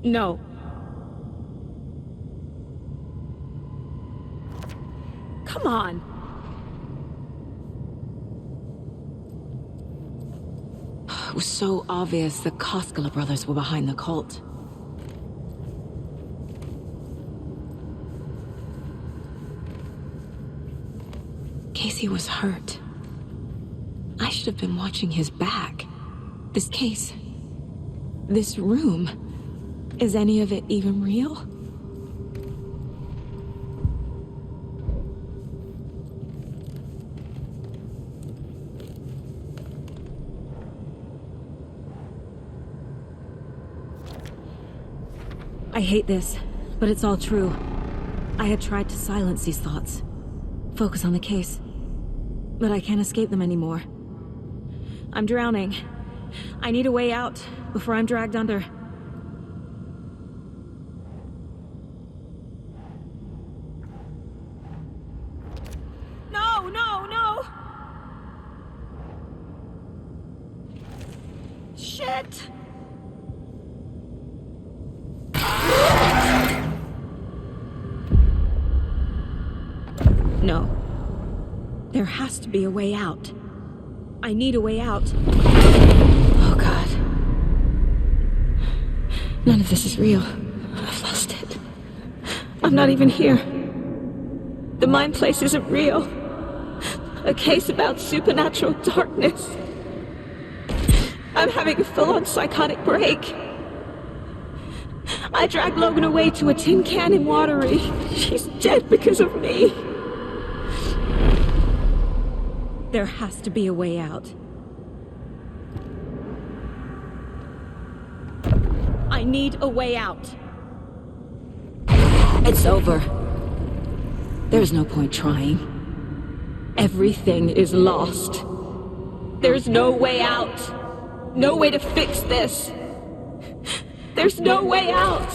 No. Come on. It was so obvious the Koskela brothers were behind the cult. Casey was hurt. I should have been watching his back. This case, this room, is any of it even real? I hate this, but it's all true. I had tried to silence these thoughts, focus on the case, but I can't escape them anymore. I'm drowning. I need a way out before I'm dragged under. No, no, no! Shit! No. There has to be a way out. I need a way out. Oh, God. None of this is real. I've lost it. I'm not even here. The mind place isn't real. A case about supernatural darkness. I'm having a full-on psychotic break. I dragged Logan away to a tin can in Watery. She's dead because of me. There has to be a way out. I need a way out. It's over. There's no point trying. Everything is lost. There's no way out. No way to fix this. There's no way out.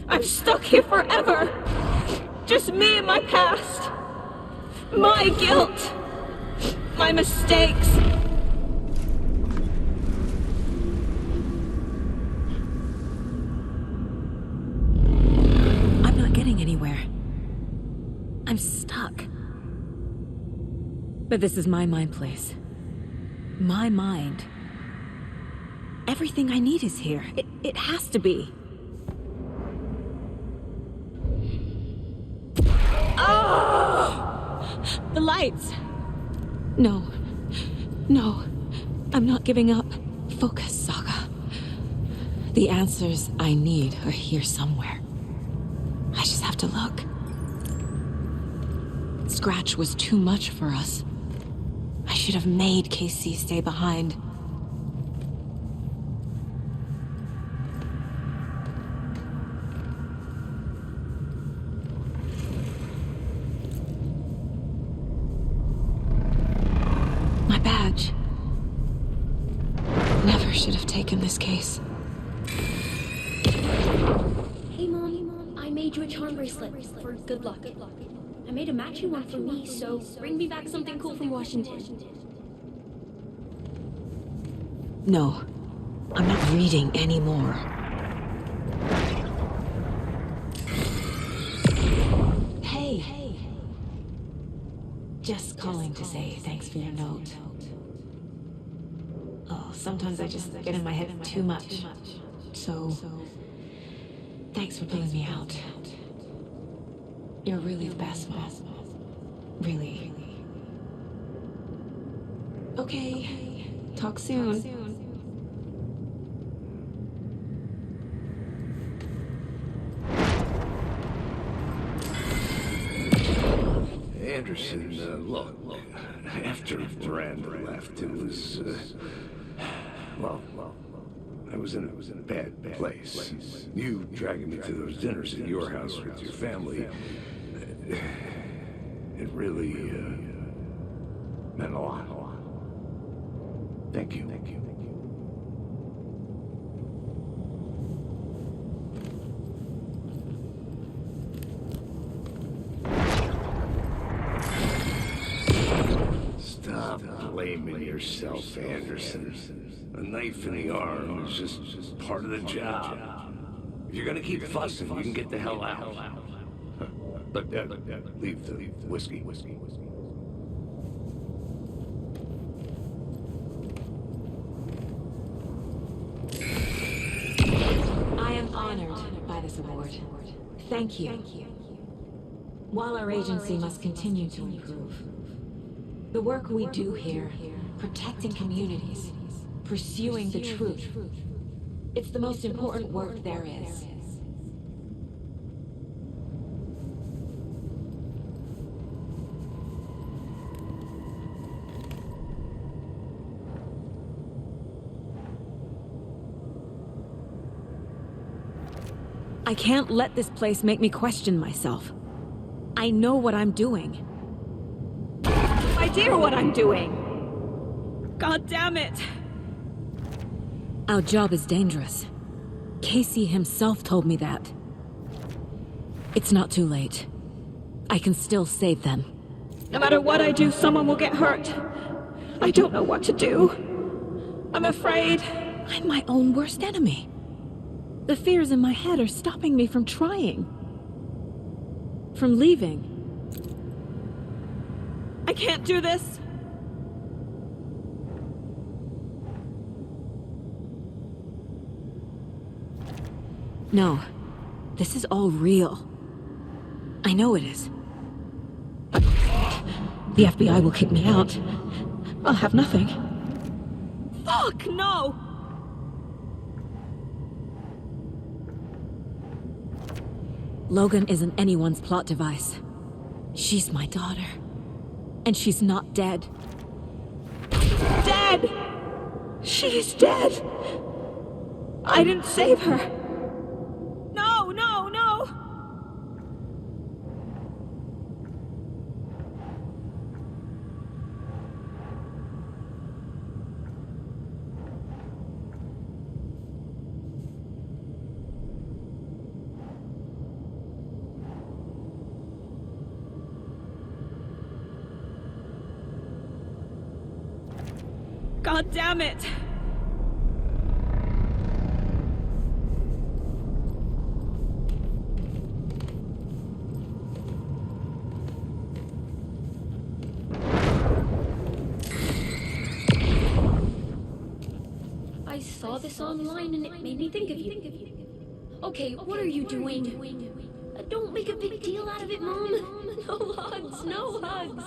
I'm stuck here forever. Just me and my past. My guilt. My mistakes. I'm not getting anywhere. I'm stuck. But this is my mind place. My mind. Everything I need is here. It has to be. Oh! The lights! No. No. I'm not giving up. Focus, Saga. The answers I need are here somewhere. I just have to look. Scratch was too much for us. I should have made Casey stay behind. should have taken this case. Hey, Mom. I made you a charm bracelet for good luck. I made a matching one for me, so bring me back something cool from Washington. No, I'm not reading anymore. Hey. Just calling to say thanks for your note. Oh, sometimes I just get in my head too much. So, thanks for pulling me out. You're really the best, Mom. Really. Okay. Talk soon. Anderson, look, after Miranda left, it was, well, I was in a bad place. You dragging me to those dinners at your house with your family, it really, meant a lot. Thank you. Stop blaming yourself, Anderson. A knife in the arm is just part of the job. If you're gonna keep fussing, you can get the hell out. But leave the whiskey. I am honored by this award. Thank you. While our agency must continue to improve, the work we do here, protecting communities, pursuing the truth, it's the most important work there is. I can't let this place make me question myself. I know what I'm doing. I idea what I'm doing! God damn it! Our job is dangerous. Casey himself told me that. It's not too late. I can still save them. No matter what I do, someone will get hurt. I don't know what to do. I'm afraid. I'm my own worst enemy. The fears in my head are stopping me from trying. From leaving. I can't do this. No. This is all real. I know it is. The FBI will kick me out. I'll have nothing. Fuck, no! Logan isn't anyone's plot device. She's my daughter. And she's not dead. Dead! She's dead! I didn't save her. No, no, no! God damn it! I saw this online and it made me think of you. Okay, what are you doing? Don't make a big deal out of it, Mom. No hugs, no hugs.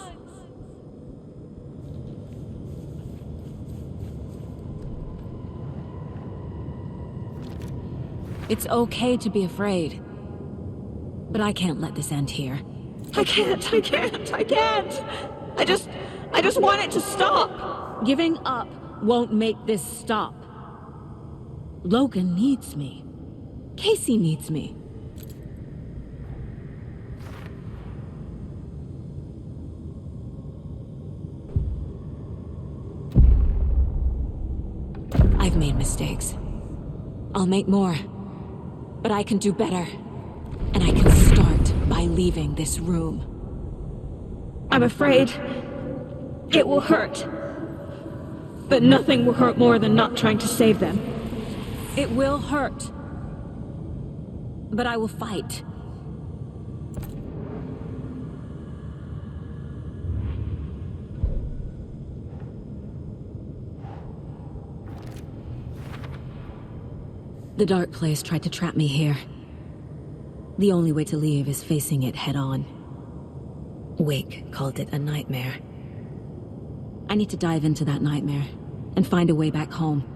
It's okay to be afraid. But I can't let this end here. I can't. I just want it to stop. Giving up won't make this stop. Logan needs me. Casey needs me. I've made mistakes. mistakes. I'll make more. But I can do better. And I can start by leaving this room. I'm afraid it will hurt. But nothing will hurt more than not trying to save them. It will hurt. But I will fight. The dark place tried to trap me here. The only way to leave is facing it head-on. Wake called it a nightmare. I need to dive into that nightmare and find a way back home.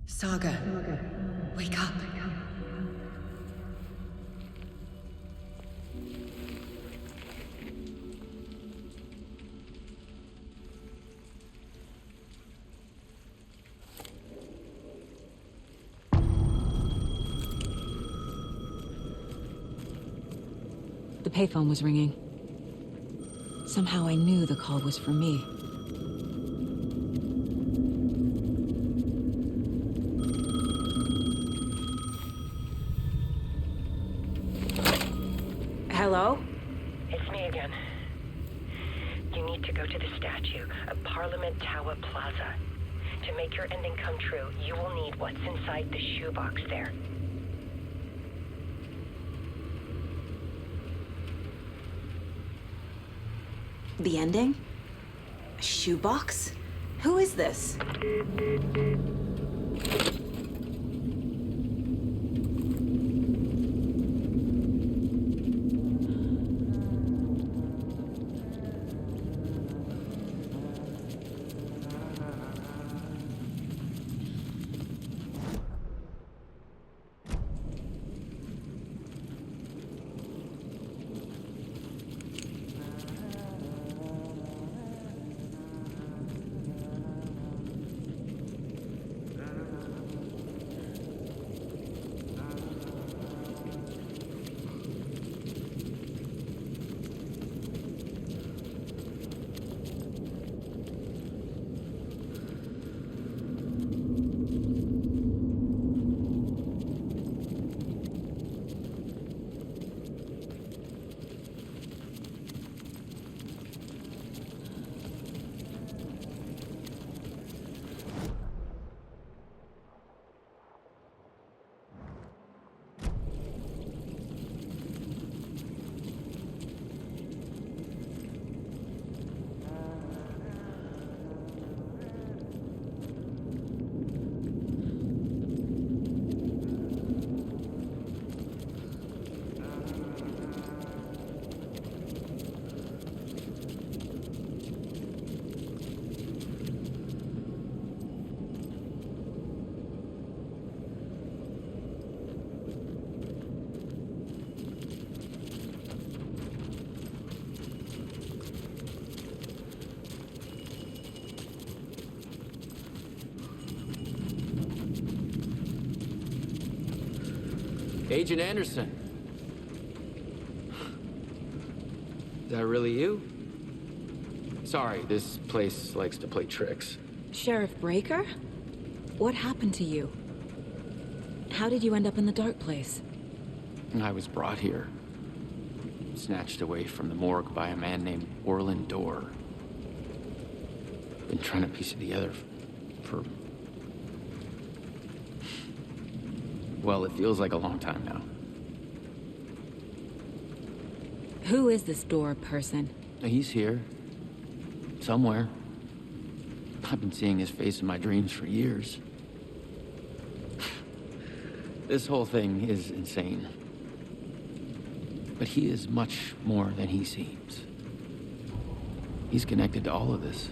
Saga, wake up. The payphone was ringing. Somehow I knew the call was for me. Hello? It's me again. You need to go to the statue of Parliament Tower Plaza. To make your ending come true, you will need what's inside the shoebox there. The ending? A shoebox? Who is this? Agent Anderson. Is that really you? Sorry, this place likes to play tricks. Sheriff Breaker? What happened to you? How did you end up in the dark place? I was brought here. Snatched away from the morgue by a man named Orland Dorr. Been trying to piece it together for... Well, it feels like a long time now. Who is this Dorr person? He's here. Somewhere. I've been seeing his face in my dreams for years. This whole thing is insane. But he is much more than he seems. He's connected to all of this.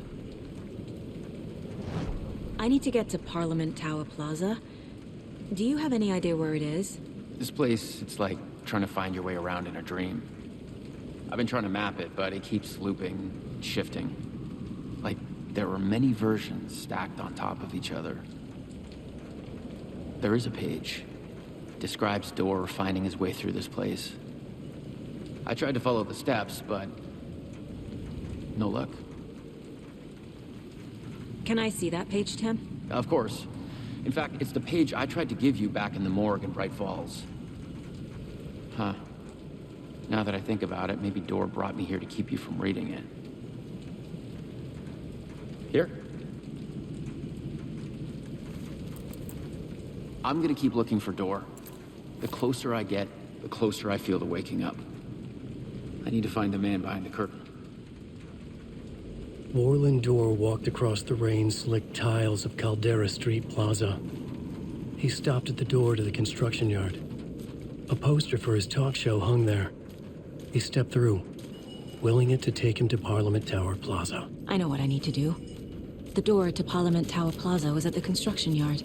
I need to get to Parliament Tower Plaza. Do you have any idea where it is? This place, it's like trying to find your way around in a dream. I've been trying to map it, but it keeps looping, shifting. Like there were many versions stacked on top of each other. There is a page. Describes Door finding his way through this place. I tried to follow the steps, but no luck. Can I see that page, Tim? Of course. In fact, it's the page I tried to give you back in the morgue in Bright Falls. Huh. Now that I think about it, maybe Door brought me here to keep you from reading it. Here. I'm gonna keep looking for Door. The closer I get, the closer I feel to waking up. I need to find the man behind the curtain. Orlin Dorr walked across the rain-slicked tiles of Caldera Street Plaza. He stopped at the door to the construction yard. A poster for his talk show hung there. He stepped through, willing it to take him to Parliament Tower Plaza. I know what I need to do. The door to Parliament Tower Plaza was at the construction yard.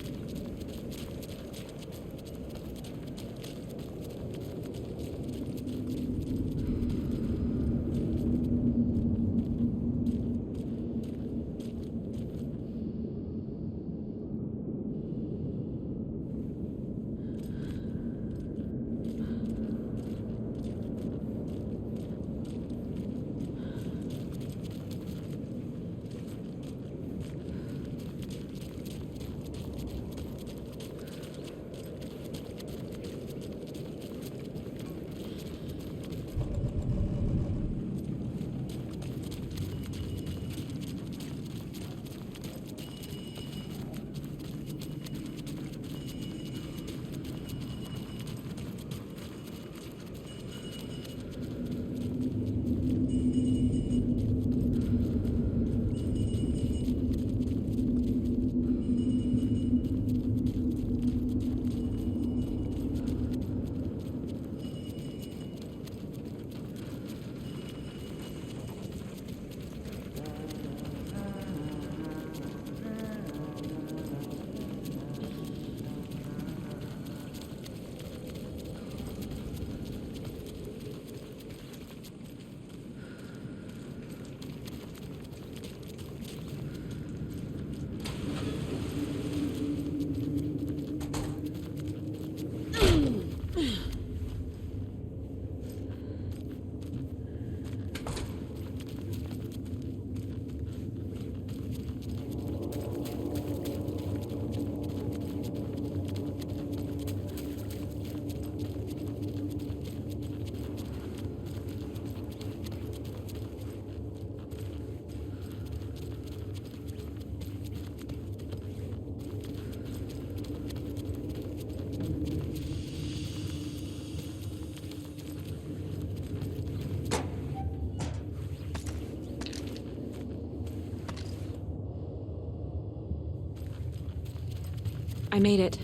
I made it.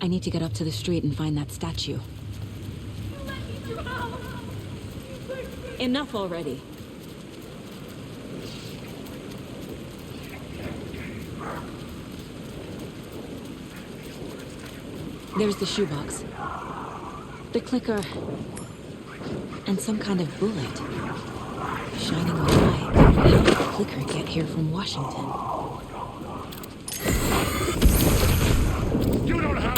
I need to get up to the street and find that statue. Enough already. There's the shoebox. The clicker. And some kind of bullet. Shining on light. How did the clicker get here from Washington? You don't have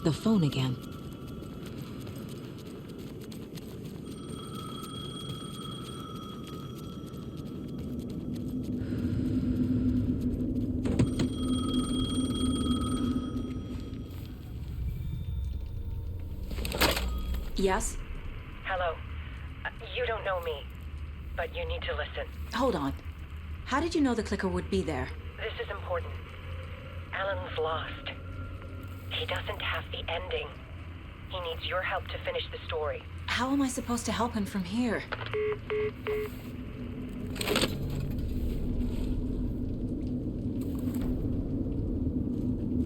The phone again. Yes? Hello. You don't know me, but you need to listen. Hold on. How did you know the clicker would be there? This is important. Alan's lost. He doesn't have the ending. He needs your help to finish the story. How am I supposed to help him from here?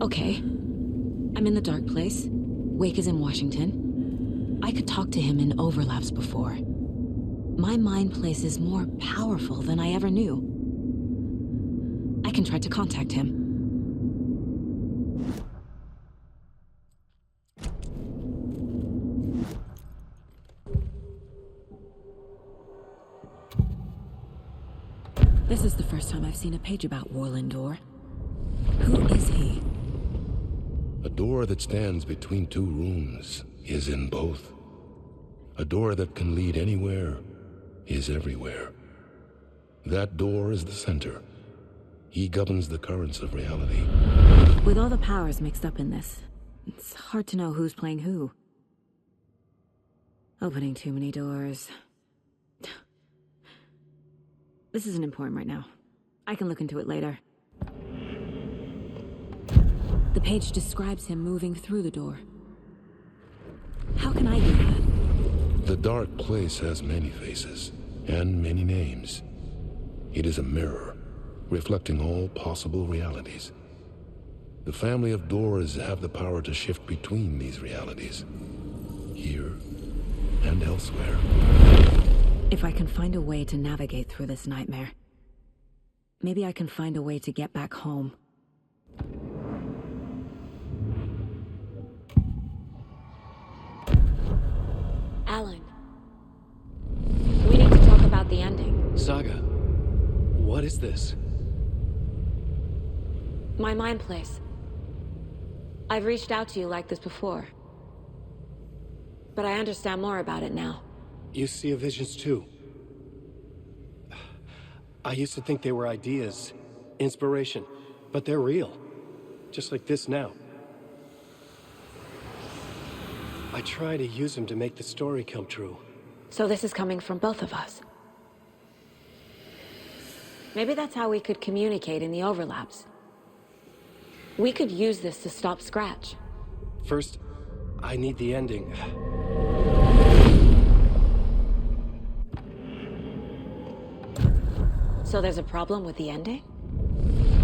Okay. I'm in the dark place. Wake is in Washington. I could talk to him in overlaps before. My mind place is more powerful than I ever knew. I can try to contact him. This is the first time I've seen a page about Warland Door. Who is he? A door that stands between two rooms is in both. A door that can lead anywhere is everywhere. That door is the center. He governs the currents of reality. With all the powers mixed up in this, it's hard to know who's playing who. Opening too many doors. This isn't important right now. I can look into it later. The page describes him moving through the door. How can I do that? The dark place has many faces and many names. It is a mirror, reflecting all possible realities. The family of doors have the power to shift between these realities, here and elsewhere. If I can find a way to navigate through this nightmare, maybe I can find a way to get back home. Alan, we need to talk about the ending. Saga, what is this? My mind place. I've reached out to you like this before, but I understand more about it now. You see visions too. I used to think they were ideas, inspiration, but they're real. Just like this now. I try to use them to make the story come true. So this is coming from both of us. Maybe that's how we could communicate in the overlaps. We could use this to stop Scratch. First, I need the ending. So there's a problem with the ending?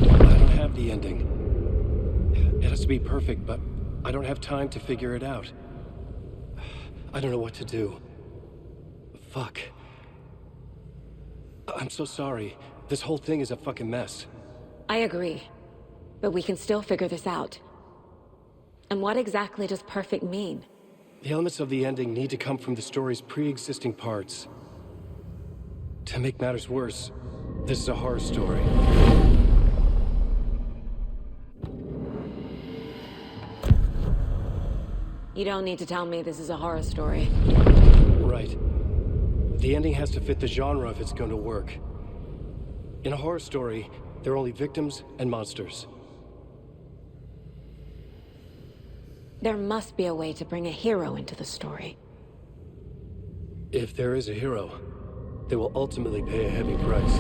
I don't have the ending. It has to be perfect, but I don't have time to figure it out. I don't know what to do. Fuck. I'm so sorry. This whole thing is a fucking mess. I agree. But we can still figure this out. And what exactly does perfect mean? The elements of the ending need to come from the story's pre-existing parts. To make matters worse, this is a horror story. You don't need to tell me this is a horror story. Right. The ending has to fit the genre if it's going to work. In a horror story, there are only victims and monsters. There must be a way to bring a hero into the story. If there is a hero, they will ultimately pay a heavy price.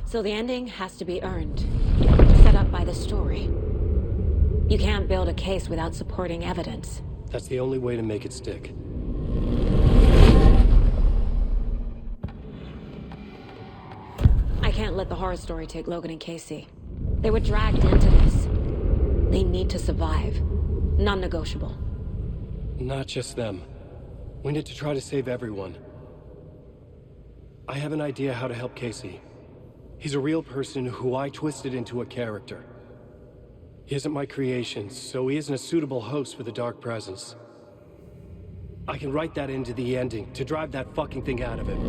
So the ending has to be earned, set up by the story. You can't build a case without supporting evidence. That's the only way to make it stick. I can't let the horror story take Logan and Casey. They were dragged into this. They need to survive. Non-negotiable. Not just them. We need to try to save everyone. I have an idea how to help Casey. He's a real person who I twisted into a character. He isn't my creation, so he isn't a suitable host for the Dark Presence. I can write that into the ending to drive that fucking thing out of him.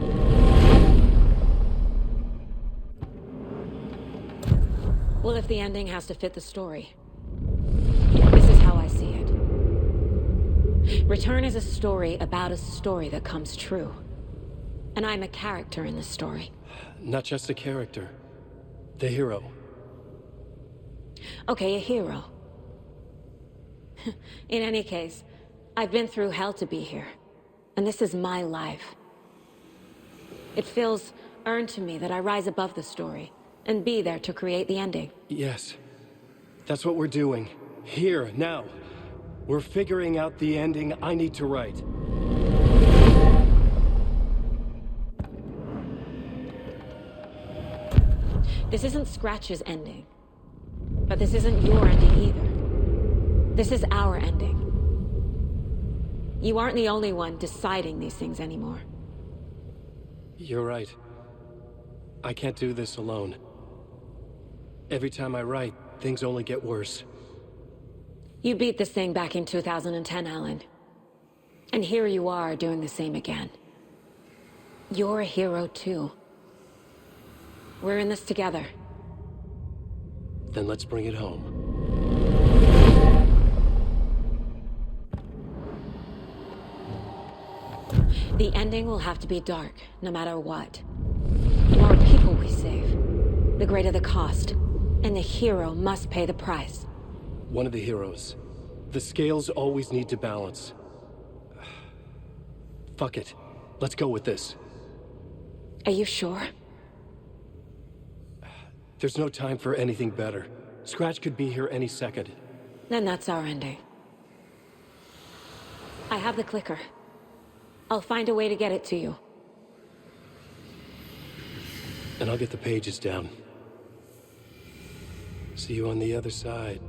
Well, if the ending has to fit the story. This is how I see it. Return is a story about a story that comes true. And I'm a character in the story. Not just a character. The hero. Okay, a hero. In any case, I've been through hell to be here. And this is my life. It feels earned to me that I rise above the story and be there to create the ending. Yes. That's what we're doing. Here, now. We're figuring out the ending I need to write. This isn't Scratch's ending. But this isn't your ending either. This is our ending. You aren't the only one deciding these things anymore. You're right. I can't do this alone. Every time I write, things only get worse. You beat this thing back in 2010, Alan. And here you are doing the same again. You're a hero too. We're in this together. Then let's bring it home. The ending will have to be dark, no matter what. The more people we save, the greater the cost. And the hero must pay the price. One of the heroes. The scales always need to balance. Fuck it. Let's go with this. Are you sure? There's no time for anything better. Scratch could be here any second. Then that's our ending. I have the clicker. I'll find a way to get it to you. And I'll get the pages down. See you on the other side.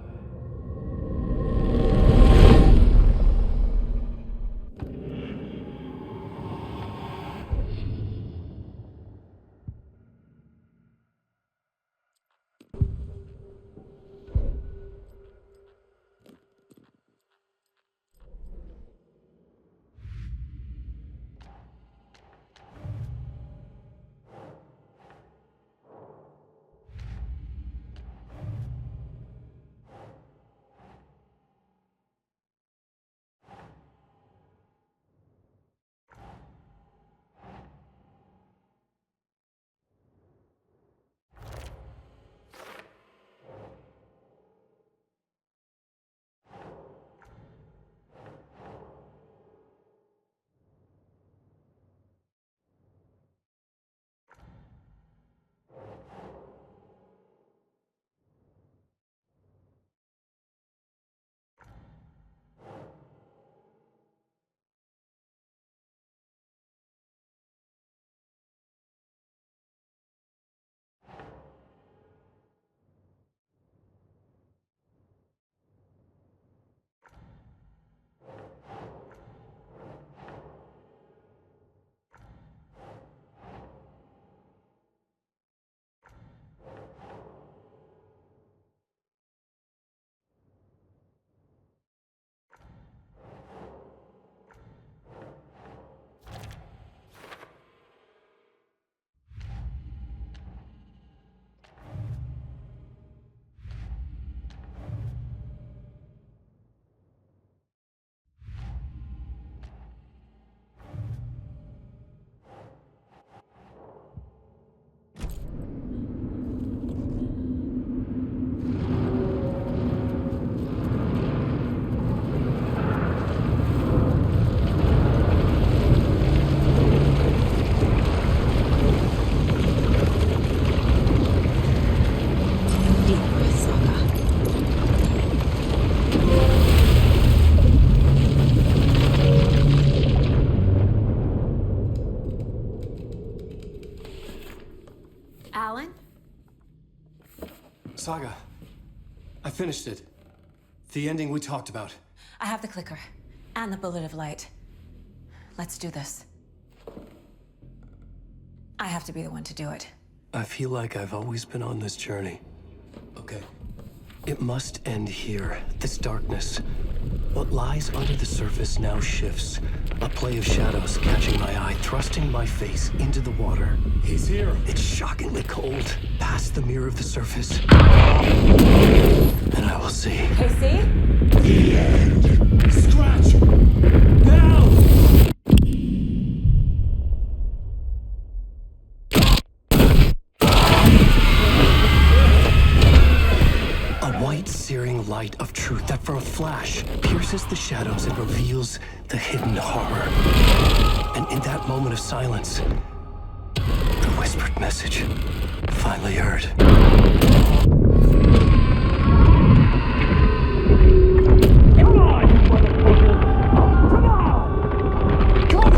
Alan? Saga, I finished it. The ending we talked about. I have the clicker and the bullet of light. Let's do this. I have to be the one to do it. I feel like I've always been on this journey. Okay. It must end here. This darkness. What lies under the surface now shifts. A play of shadows catching my eye, thrusting my face into the water. He's here. It's shockingly cold, past the mirror of the surface. And I will see. Casey? The end. Scratch! Now! A white, searing light of truth that for a flash pierces the shadows and reveals the hidden horror. And in that moment of silence, the whispered message finally heard. Come on, you motherfucker! Come on! Come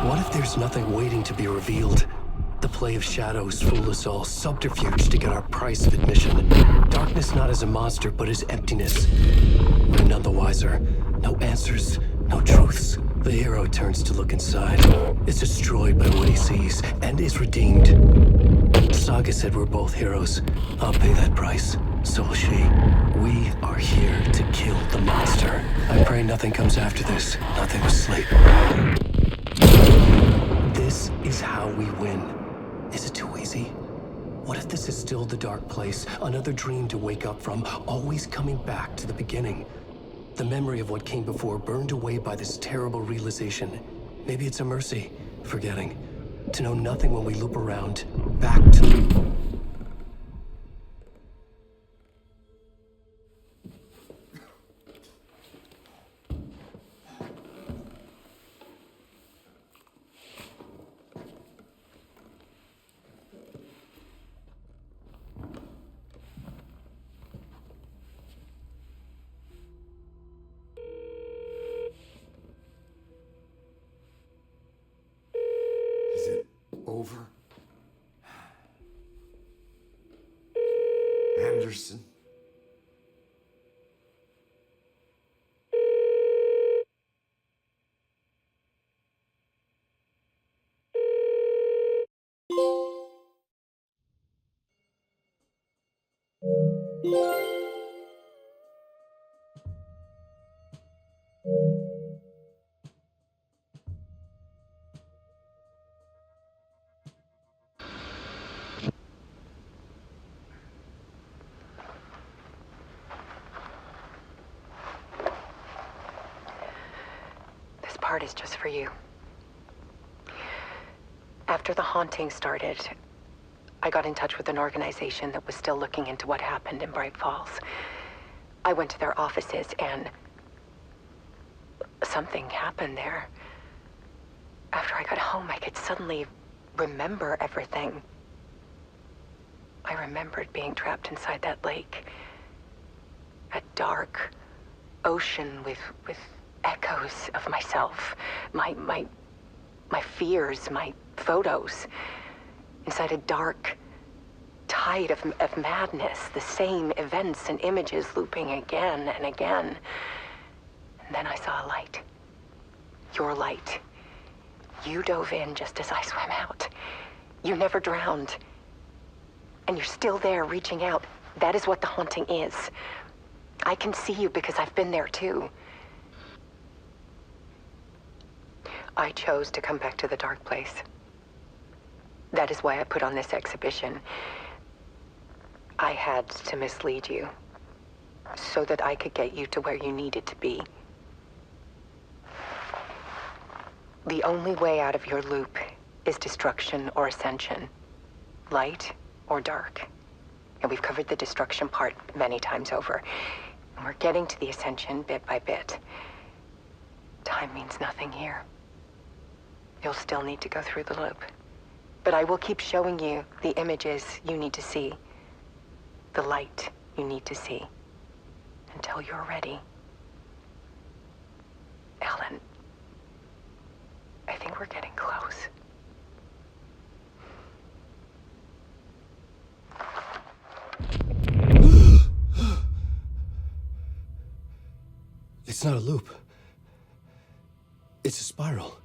on! What if there's nothing waiting to be revealed? The play of shadows fool us all, subterfuge to get our price of admission. Darkness not as a monster, but as emptiness. We're none the wiser. No answers, no truths. The hero turns to look inside. Is destroyed by what he sees, and is redeemed. Saga said we're both heroes. I'll pay that price. So will she. We are here to kill the monster. I pray nothing comes after this. Nothing but sleep. This is how we win. Is it too easy? What if this is still the dark place? Another dream to wake up from, always coming back to the beginning. The memory of what came before burned away by this terrible realization. Maybe it's a mercy, forgetting. To know nothing when we loop around, back to... Is it over? Anderson? This part is just for you. After the haunting started, I got in touch with an organization that was still looking into what happened in Bright Falls. I went to their offices and something happened there. After I got home, I could suddenly remember everything. I remembered being trapped inside that lake. A dark ocean with echoes of myself. My fears, my photos. Inside a dark tide of madness. The same events and images looping again and again. And then I saw a light. Your light. You dove in just as I swam out. You never drowned. And you're still there reaching out. That is what the haunting is. I can see you because I've been there too. I chose to come back to the dark place. That is why I put on this exhibition. I had to mislead you so that I could get you to where you needed to be. The only way out of your loop is destruction or ascension, light or dark. And we've covered the destruction part many times over. And we're getting to the ascension bit by bit. Time means nothing here. You'll still need to go through the loop. But I will keep showing you the images you need to see, the light you need to see, until you're ready. Alan, I think we're getting close. It's not a loop. It's a spiral.